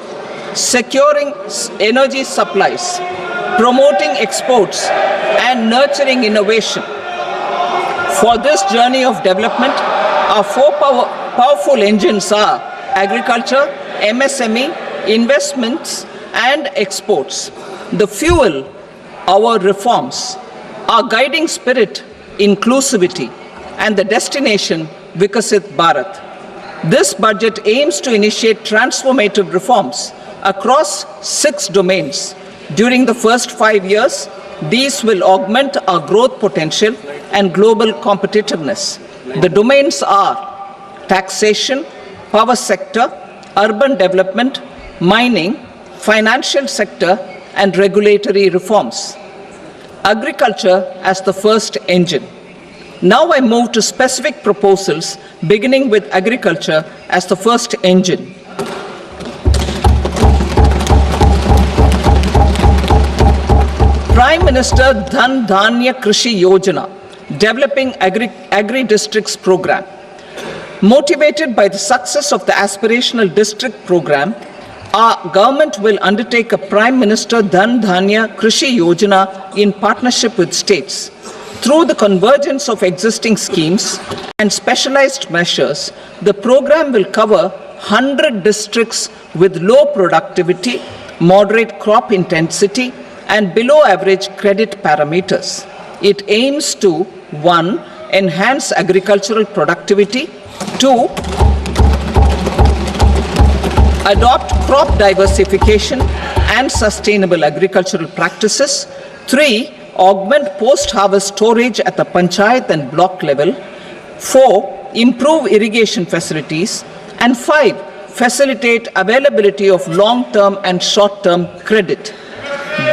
securing energy supplies, promoting exports, and nurturing innovation. For this journey of development, our four powerful engines are agriculture, MSME, investments, and exports. The fuel, our reforms, our guiding spirit, inclusivity, and the destination, Vikasit Bharat. This budget aims to initiate transformative reforms across 6 domains. During the first 5 years, these will augment our growth potential and global competitiveness. The domains are taxation, power sector, urban development, mining, financial sector, and regulatory reforms. Agriculture as the first engine. Now I move to specific proposals, beginning with agriculture as the first engine. Prime Minister Dhan Dhanya Krishi Yojana, developing agri-districts program. Motivated by the success of the aspirational district program, our government will undertake a Prime Minister Dhan Dhanya Krishi Yojana in partnership with states. Through the convergence of existing schemes and specialized measures, the program will cover 100 districts with low productivity, moderate crop intensity, and below average credit parameters. It aims to 1. Enhance agricultural productivity, 2. Adopt crop diversification and sustainable agricultural practices, 3. Augment post-harvest storage at the panchayat and block level, 4. Improve irrigation facilities, and 5. Facilitate availability of long-term and short-term credit.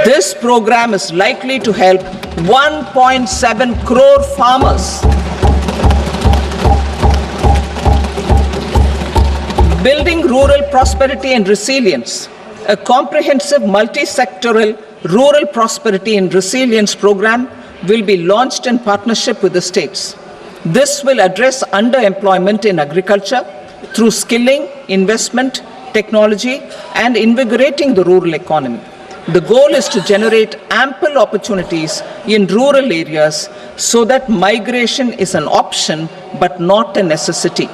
This program is likely to help 1.7 crore farmers. Building rural prosperity and resilience. A comprehensive multi-sectoral rural prosperity and resilience program will be launched in partnership with the states. This will address underemployment in agriculture through skilling, investment, technology, and invigorating the rural economy. The goal is to generate ample opportunities in rural areas so that migration is an option but not a necessity.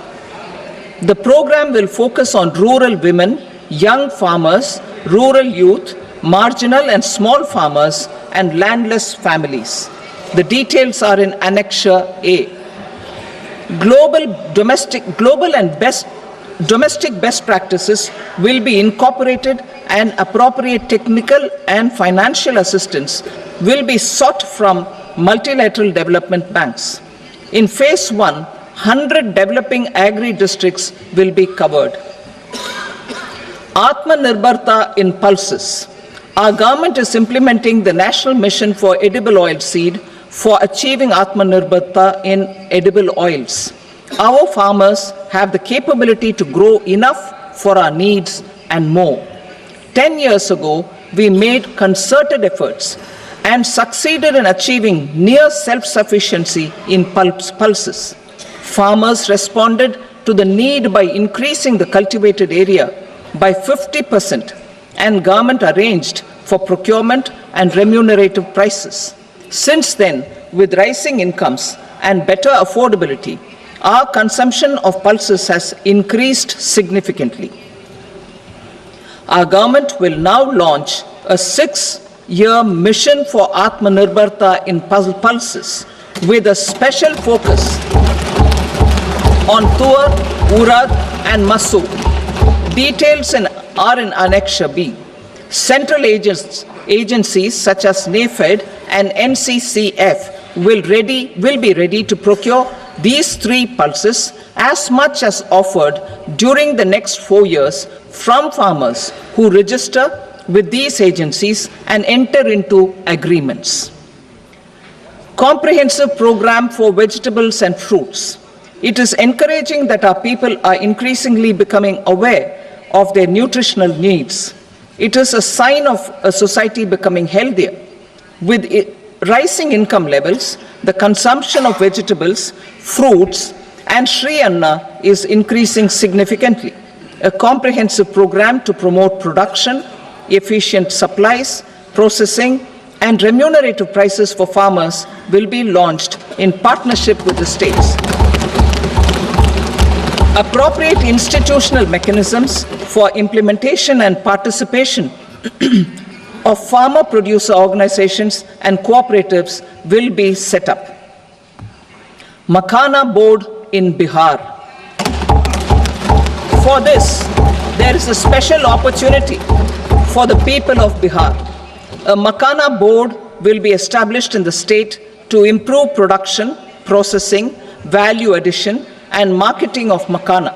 The program will focus on rural women, young farmers, rural youth, marginal and small farmers, and landless families. The details are in Annexure A. Domestic best practices will be incorporated, and appropriate technical and financial assistance will be sought from multilateral development banks. In Phase 1, 100 developing agri-districts will be covered. Atmanirbharta in pulses. Our government is implementing the National Mission for Edible Oil Seed for achieving Atmanirbharta in edible oils. Our farmers have the capability to grow enough for our needs and more. 10 years ago, we made concerted efforts and succeeded in achieving near self-sufficiency in pulses. Farmers responded to the need by increasing the cultivated area by 50%, and government arranged for procurement and remunerative prices. Since then, with rising incomes and better affordability, our consumption of pulses has increased significantly. Our government will now launch a 6-year mission for Atmanirbharta in pulses with a special focus on Tuar, Urad, and Masoor. Details are in Annexure B. Central agencies such as NAFED and NCCF will be ready to procure these 3 pulses as much as offered during the next 4 years from farmers who register with these agencies and enter into agreements. Comprehensive program for vegetables and fruits. It is encouraging that our people are increasingly becoming aware of their nutritional needs. It is a sign of a society becoming healthier. With rising income levels, the consumption of vegetables, fruits, and Shri Anna is increasing significantly. A comprehensive program to promote production, efficient supplies, processing, and remunerative prices for farmers will be launched in partnership with the states. Appropriate institutional mechanisms for implementation and participation of farmer producer organizations and cooperatives will be set up. Makhana Board in Bihar. For this, there is a special opportunity for the people of Bihar. A Makhana Board will be established in the state to improve production, processing, value addition, and marketing of makhana.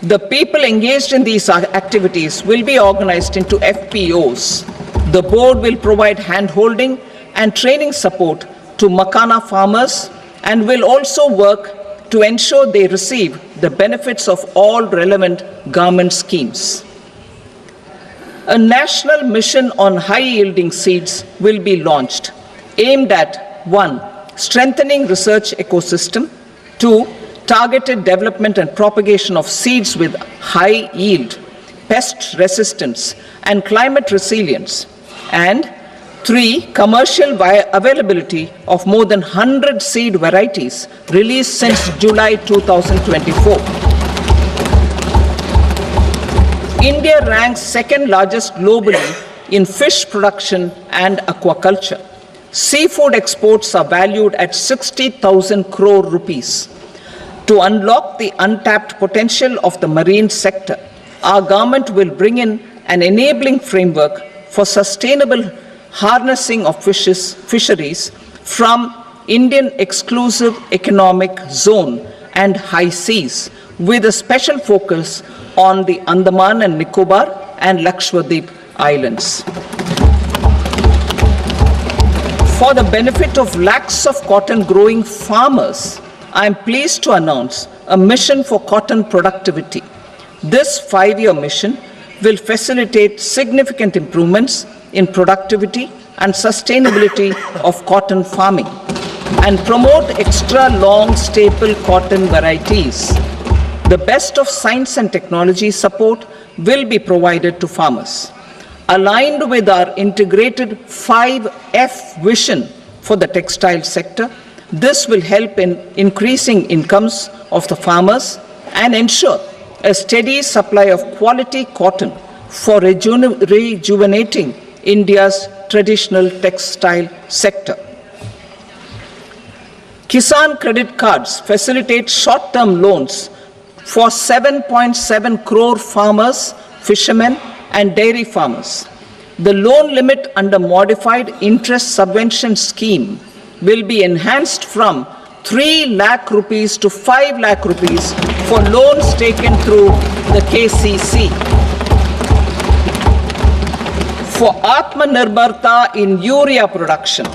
The people engaged in these activities will be organized into FPOs. The board will provide hand-holding and training support to makhana farmers and will also work to ensure they receive the benefits of all relevant government schemes. A national mission on high-yielding seeds will be launched, aimed at 1. Strengthening research ecosystem, 2. Targeted development and propagation of seeds with high yield, pest resistance, and climate resilience, and 3. Commercial availability of more than 100 seed varieties released since July 2024. India ranks second largest globally in fish production and aquaculture. Seafood exports are valued at 60,000 crore rupees. To unlock the untapped potential of the marine sector, our government will bring in an enabling framework for sustainable harnessing of fisheries from Indian exclusive economic zone and high seas, with a special focus on the Andaman and Nicobar and Lakshadweep Islands. For the benefit of lakhs of cotton growing farmers, I am pleased to announce a mission for cotton productivity. This 5-year mission will facilitate significant improvements in productivity and sustainability of cotton farming and promote extra long staple cotton varieties. The best of science and technology support will be provided to farmers. Aligned with our integrated 5F vision for the textile sector, this will help in increasing incomes of the farmers and ensure a steady supply of quality cotton for rejuvenating India's traditional textile sector. Kisan credit cards facilitate short-term loans for 7.7 crore farmers, fishermen, and dairy farmers. The loan limit under modified interest subvention scheme will be enhanced from 3 lakh rupees to 5 lakh rupees for loans taken through the KCC. For Atmanirbharta in urea production,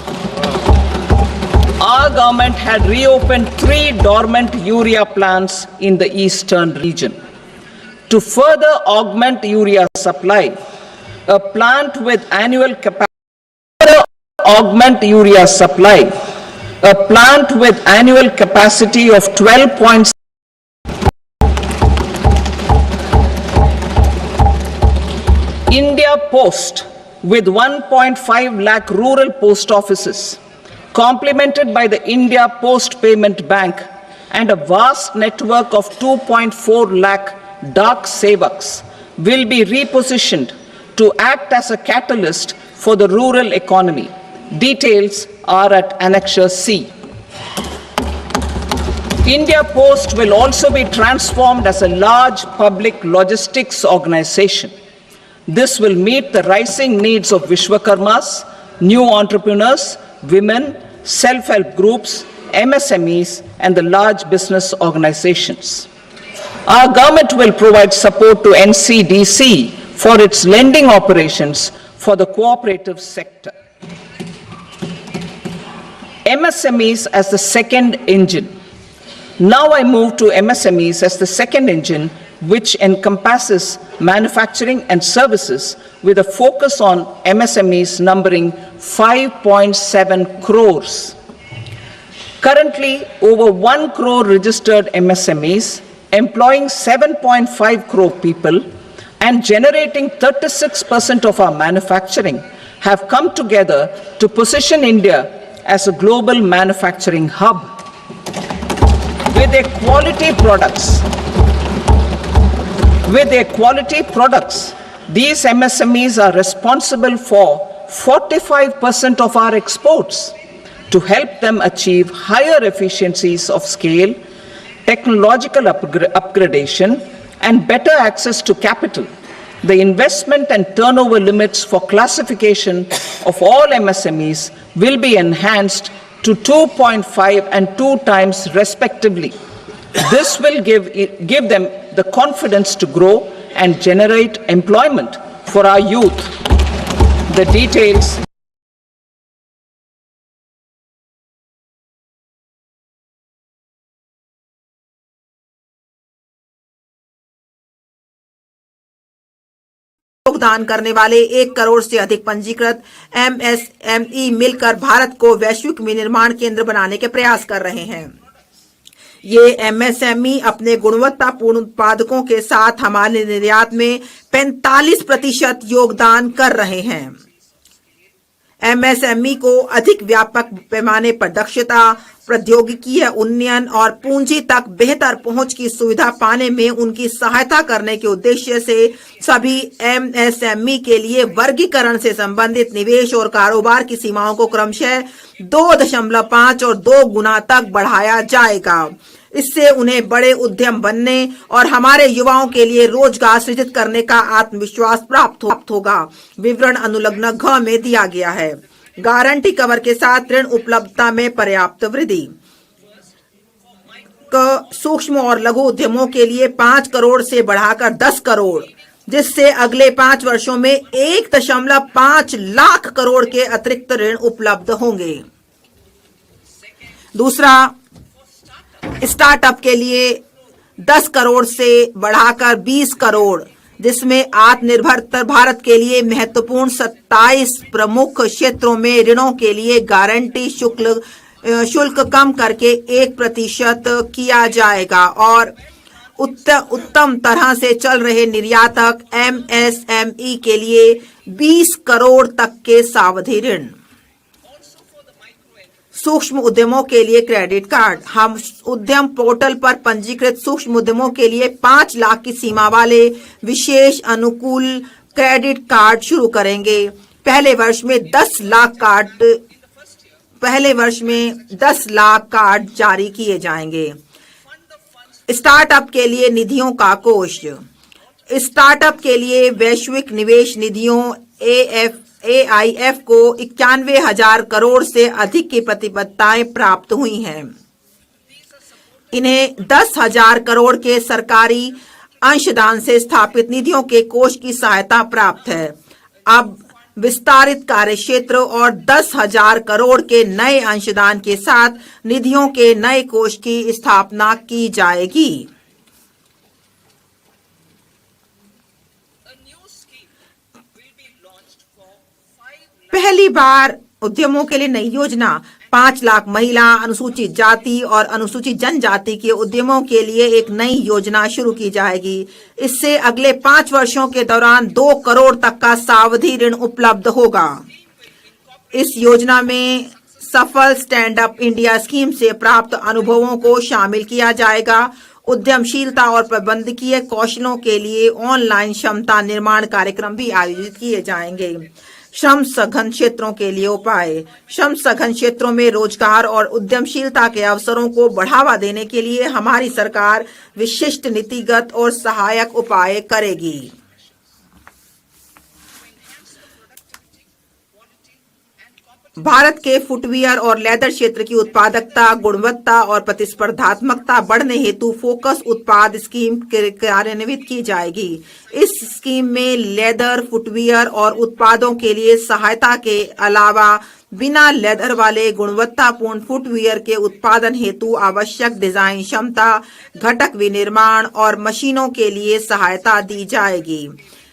our government had reopened 3 dormant urea plants in the eastern region. To further augment urea supply, a plant with annual capacity of 12. India Post with 1.5 lakh rural post offices, complemented by the India Post Payment Bank and a vast network of 2.4 lakh Dak Sevaks, will be repositioned to act as a catalyst for the rural economy. Details are at Annexure C. India Post will also be transformed as a large public logistics organization. This will meet the rising needs of Vishwakarmas, new entrepreneurs, women, self-help groups, MSMEs, and the large business organizations. Our government will provide support to NCDC for its lending operations for the cooperative sector. MSMEs as the second engine. Now I move to MSMEs as the second engine which encompasses manufacturing and services with a focus on MSMEs numbering 5.7 crores. Currently, over 1 crore registered MSMEs, employing 7.5 crore people and generating 36% of our manufacturing, have come together to position India as a global manufacturing hub. With their quality products, these MSMEs are responsible for 45% of our exports. To help them achieve higher efficiencies of scale, technological upgradation, and better access to capital, the investment and turnover limits for classification of all MSMEs will be enhanced to 2.5 and 2 times respectively. This will give them the confidence to grow and generate employment for our youth. The details.
योगदान करने वाले 1 करोड़ से अधिक पंजीकृत MSME मिलकर भारत को वैश्विक विनिर्माण केंद्र बनाने के प्रयास कर रहे हैं। ये MSME अपने गुणवत्तापूर्ण उत्पादकों के साथ हमारे निर्यात में 45% योगदान कर रहे हैं। MSME को अधिक व्यापक पैमाने पर दक्षता, प्रौद्योगिकी उन्नयन और पूंजी तक बेहतर पहुंच की सुविधा पाने में उनकी सहायता करने के उद्देश्य से सभी MSME के लिए वर्गीकरण से संबंधित निवेश और कारोबार की सीमाओं को क्रमशः 2.5 और 2 गुना तक बढ़ाया जाएगा। इससे उन्हें बड़े उद्यम बनने और हमारे युवाओं के लिए रोजगार सृजित करने का आत्मविश्वास प्राप्त होगा। विवरण अनुलग्न घ में दिया गया है। गारंटी कवर के साथ ऋण उपलब्धता में पर्याप्त वृद्धि। सूक्ष्म और लघु उद्यमों के लिए 5 करोड़ से बढ़ाकर 10 करोड़, जिससे अगले 5 वर्षों में 1.5 लाख करोड़ के अतिरिक्त ऋण उपलब्ध होंगे। दूसरा, स्टार्टअप के लिए 10 करोड़ से बढ़ाकर 20 करोड़, जिसमें आत्मनिर्भर भारत के लिए महत्वपूर्ण 27 प्रमुख क्षेत्रों में ऋणों के लिए गारंटी शुल्क कम करके 1% किया जाएगा और उत्तम तरह से चल रहे निर्यातक MSME के लिए 20 करोड़ तक के सावधि ऋण। सूक्ष्म उद्यमों के लिए क्रेडिट कार्ड। हम उद्यम पोर्टल पर पंजीकृत सूक्ष्म उद्यमों के लिए 5 लाख की सीमा वाले विशेष अनुकूल क्रेडिट कार्ड शुरू करेंगे। पहले वर्ष में 10 लाख कार्ड जारी किए जाएंगे। स्टार्टअप के लिए निधियों का कोष। स्टार्टअप के लिए वैश्विक निवेश निधियों AIF को 91,000 करोड़ से अधिक की प्रतिबद्धताएं प्राप्त हुई हैं। इन्हें 10,000 करोड़ के सरकारी अंशदान से स्थापित निधियों के कोष की सहायता प्राप्त है। अब विस्तारित कार्यक्षेत्र और 10,000 करोड़ के नए अंशदान के साथ निधियों के नए कोष की स्थापना की जाएगी। पहली बार उद्यमों के लिए नई योजना 5 लाख महिला, अनुसूचित जाति और अनुसूचित जनजाति के उद्यमों के लिए एक नई योजना शुरू की जाएगी। इससे अगले 5 वर्षों के दौरान 2 करोड़ तक का सावधि ऋण उपलब्ध होगा। इस योजना में सफल स्टैंड अप इंडिया स्कीम से प्राप्त अनुभवों को शामिल किया जाएगा। उद्यमशीलता और प्रबंधकीय कौशलों के लिए ऑनलाइन क्षमता निर्माण कार्यक्रम भी आयोजित किए जाएंगे। श्रम सघन क्षेत्रों के लिए उपाय। श्रम सघन क्षेत्रों में रोजगार और उद्यमशीलता के अवसरों को बढ़ावा देने के लिए हमारी सरकार विशिष्ट नीतिगत और सहायक उपाय करेगी। भारत के फुटवियर और लेदर क्षेत्र की उत्पादकता, गुणवत्ता और प्रतिस्पर्धात्मकता बढ़ने हेतु फोकस उत्पाद स्कीम कार्यान्वित की जाएगी। इस स्कीम में लेदर, फुटवियर और उत्पादों के लिए सहायता के अलावा बिना लेदर वाले गुणवत्तापूर्ण फुटवियर के उत्पादन हेतु आवश्यक डिजाइन क्षमता, घटक विनिर्माण और मशीनों के लिए सहायता दी जाएगी।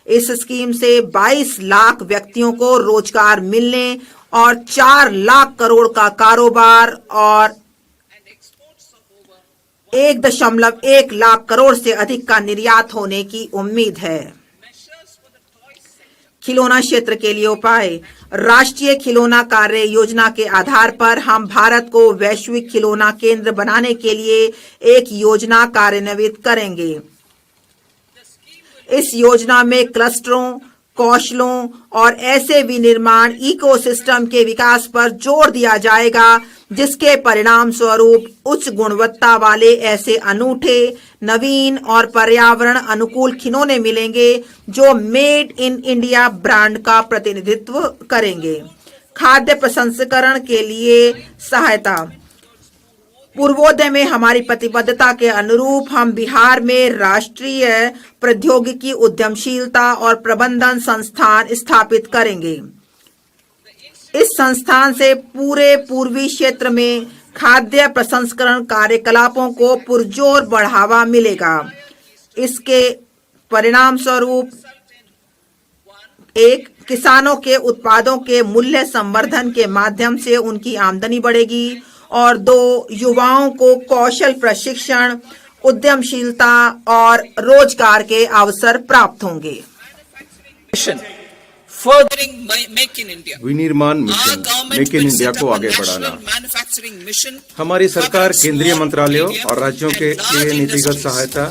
इस स्कीम से 22 लाख व्यक्तियों को रोजगार मिलने और 4 लाख करोड़ का कारोबार और 1.1 लाख करोड़ से अधिक का निर्यात होने की उम्मीद है। खिलौना क्षेत्र के लिए उपाय। राष्ट्रीय खिलौना कार्य योजना के आधार पर हम भारत को वैश्विक खिलौना केंद्र बनाने के लिए एक योजना कार्यान्वित करेंगे। इस योजना में क्लस्टरों, कौशलों और ऐसे विनिर्माण इकोसिस्टम के विकास पर जोर दिया जाएगा जिसके परिणाम स्वरूप उच्च गुणवत्ता वाले ऐसे अनूठे, नवीन और पर्यावरण अनुकूल खिलौने मिलेंगे जो मेड इन इंडिया ब्रांड का प्रतिनिधित्व करेंगे। खाद्य प्रसंस्करण के लिए सहायता। पूर्वोदय में हमारी प्रतिबद्धता के अनुरूप हम बिहार में राष्ट्रीय प्रौद्योगिकी उद्यमशीलता और प्रबंधन संस्थान स्थापित करेंगे। इस संस्थान से पूरे पूर्वी क्षेत्र में खाद्य प्रसंस्करण कार्यकलापों को पुरजोर बढ़ावा मिलेगा। इसके परिणाम स्वरूप 1. किसानों के उत्पादों के मूल्य संवर्धन के माध्यम से उनकी आमदनी बढ़ेगी और 2. युवाओं को कौशल प्रशिक्षण, उद्यमशीलता और रोजगार के अवसर प्राप्त होंगे।
विनिर्माण मिशन, मेक इन इंडिया को आगे बढ़ाना। हमारी सरकार केंद्रीय मंत्रालयों और राज्यों के लिए नीतिगत सहायता,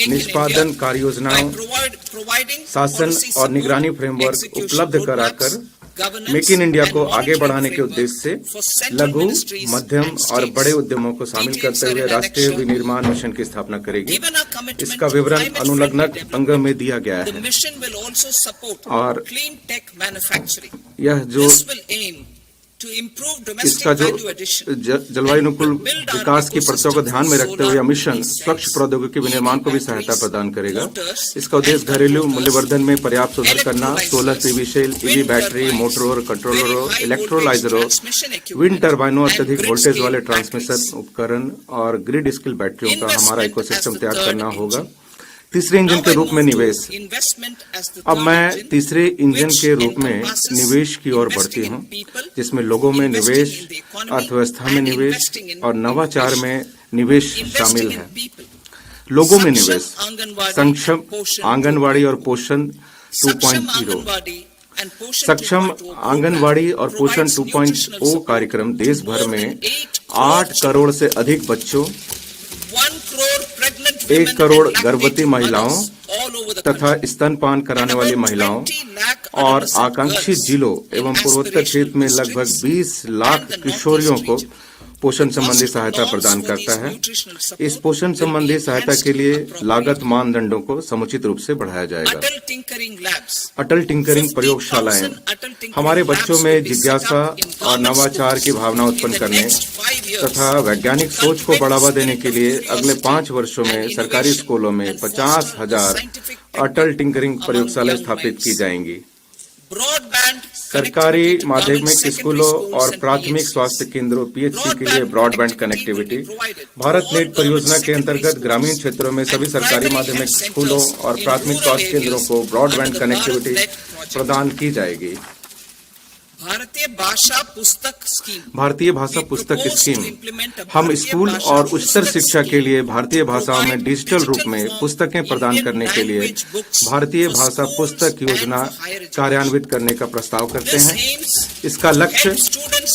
निष्पादन कार्य योजनाओं, शासन और निगरानी फ्रेमवर्क उपलब्ध कराकर मेक इन इंडिया को आगे बढ़ाने के उद्देश्य से लघु, मध्यम और बड़े उद्यमों को शामिल करते हुए राष्ट्रीय विनिर्माण मिशन की स्थापना करेगी। इसका विवरण अनुलग्न अंग में दिया गया है और यह जो इसका जो जलवायु अनुकूल विकास की परतों को ध्यान में रखते हुए मिशन स्वच्छ प्रौद्योगिकी विनिर्माण को भी सहायता प्रदान करेगा। इसका उद्देश्य घरेलू मूल्यवर्धन में पर्याप्त सुधार करना, solar PV cell, EV battery, मोटरों, कंट्रोलरों, इलेक्ट्रोलाइजरों, विंड टर्बाइनों, अत्यधिक वोल्टेज वाले ट्रांसमिशन उपकरण और ग्रिड स्किल बैटरियों का हमारा इकोसिस्टम तैयार करना होगा। तीसरे इंजन के रूप में निवेश। अब मैं तीसरे इंजन के रूप में निवेश की ओर बढ़ती हूं, जिसमें लोगों में निवेश, अर्थव्यवस्था में निवेश और नवाचार में निवेश शामिल है। लोगों में निवेश। सक्षम आंगनवाड़ी और पोषण 2.0। सक्षम आंगनवाड़ी और पोषण 2.0 कार्यक्रम देश भर में 8 करोड़ से अधिक बच्चों, 1 करोड़ गर्भवती महिलाओं तथा स्तनपान कराने वाली महिलाओं और आकांक्षी जिलों एवं पूर्वोत्तर क्षेत्र में लगभग 20 लाख किशोरियों को पोषण संबंधी सहायता प्रदान करता है। इस पोषण संबंधी सहायता के लिए लागत मानदंडों को समुचित रूप से बढ़ाया जाएगा। अटल टिंकरिंग प्रयोगशालाएं हमारे बच्चों में जिज्ञासा और नवाचार की भावना उत्पन्न करने तथा वैज्ञानिक सोच को बढ़ावा देने के लिए अगले 5 वर्षों में सरकारी स्कूलों में 50,000 अटल टिंकरिंग प्रयोगशालाएं स्थापित की जाएंगी। सरकारी माध्यमिक स्कूलों और प्राथमिक स्वास्थ्य केंद्रों पीएचसी के लिए ब्रॉडबैंड कनेक्टिविटी। भारत नेट परियोजना के अंतर्गत ग्रामीण क्षेत्रों में सभी सरकारी माध्यमिक स्कूलों और प्राथमिक स्वास्थ्य केंद्रों को ब्रॉडबैंड कनेक्टिविटी प्रदान की जाएगी। भारतीय भाषा पुस्तक स्कीम। हम स्कूल और उच्चतर शिक्षा के लिए भारतीय भाषाओं में डिजिटल रूप में पुस्तकें प्रदान करने के लिए भारतीय भाषा पुस्तक योजना कार्यान्वित करने का प्रस्ताव करते हैं। इसका लक्ष्य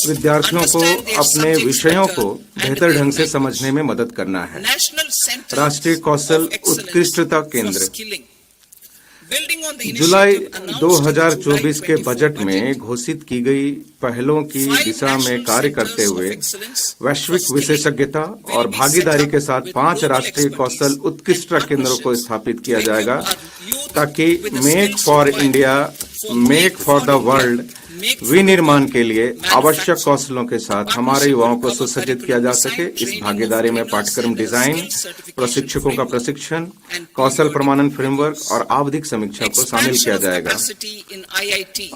विद्यार्थियों को अपने विषयों को बेहतर ढंग से समझने में मदद करना है। राष्ट्रीय कौशल उत्कृष्टता केंद्र। जुलाई 2024 के बजट में घोषित की गई पहलों की दिशा में कार्य करते हुए वैश्विक विशेषज्ञता और भागीदारी के साथ 5 राष्ट्रीय कौशल उत्कृष्टता केंद्रों को स्थापित किया जाएगा ताकि make for India, make for the world विनिर्माण के लिए आवश्यक कौशलों के साथ हमारे युवाओं को सुसज्जित किया जा सके। इस भागीदारी में पाठ्यक्रम डिजाइन, प्रशिक्षकों का प्रशिक्षण, कौशल प्रमाणन फ्रेमवर्क और आवधिक समीक्षा को शामिल किया जाएगा।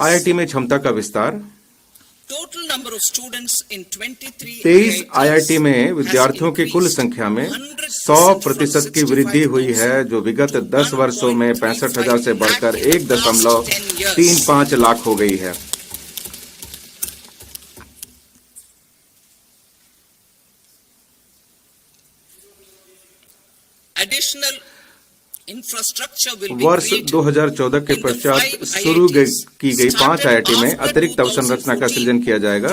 IIT में क्षमता का विस्तार। 23 IIT में विद्यार्थियों की कुल संख्या में 100% की वृद्धि हुई है, जो विगत 10 वर्षों में 65,000 से बढ़कर 1.35 लाख हो गई है। वर्ष 2014 के पश्चात शुरू की गई 5 IIT में अतिरिक्त अवसंरचना का सृजन किया जाएगा,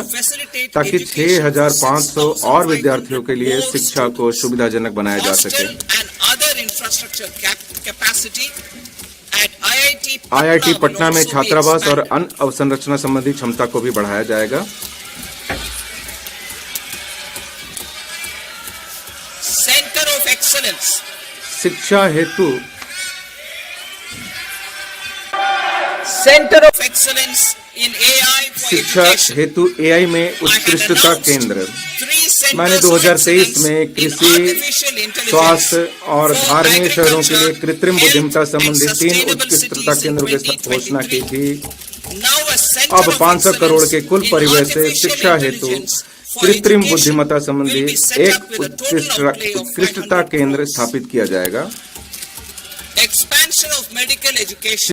ताकि 6,500 और विद्यार्थियों के लिए शिक्षा को सुविधाजनक बनाया जा सके। IIT पटना में छात्रावास और अन्य अवसंरचना संबंधी क्षमता को भी बढ़ाया जाएगा।
सेंटर ऑफ एक्सीलेंस
शिक्षा हेतु
centre of excellence in AI
शिक्षा हेतु AI में उत्कृष्टता केंद्र। मैंने 2023 में कृषि, स्वास्थ्य और धार्मिक शहरों के लिए कृत्रिम बुद्धिमत्ता संबंधी 3 उत्कृष्टता केंद्रों की घोषणा की थी। अब 500 करोड़ के कुल परिव्यय से शिक्षा हेतु कृत्रिम बुद्धिमत्ता संबंधी एक उत्कृष्टता केंद्र स्थापित किया जाएगा।
Expansion of medical education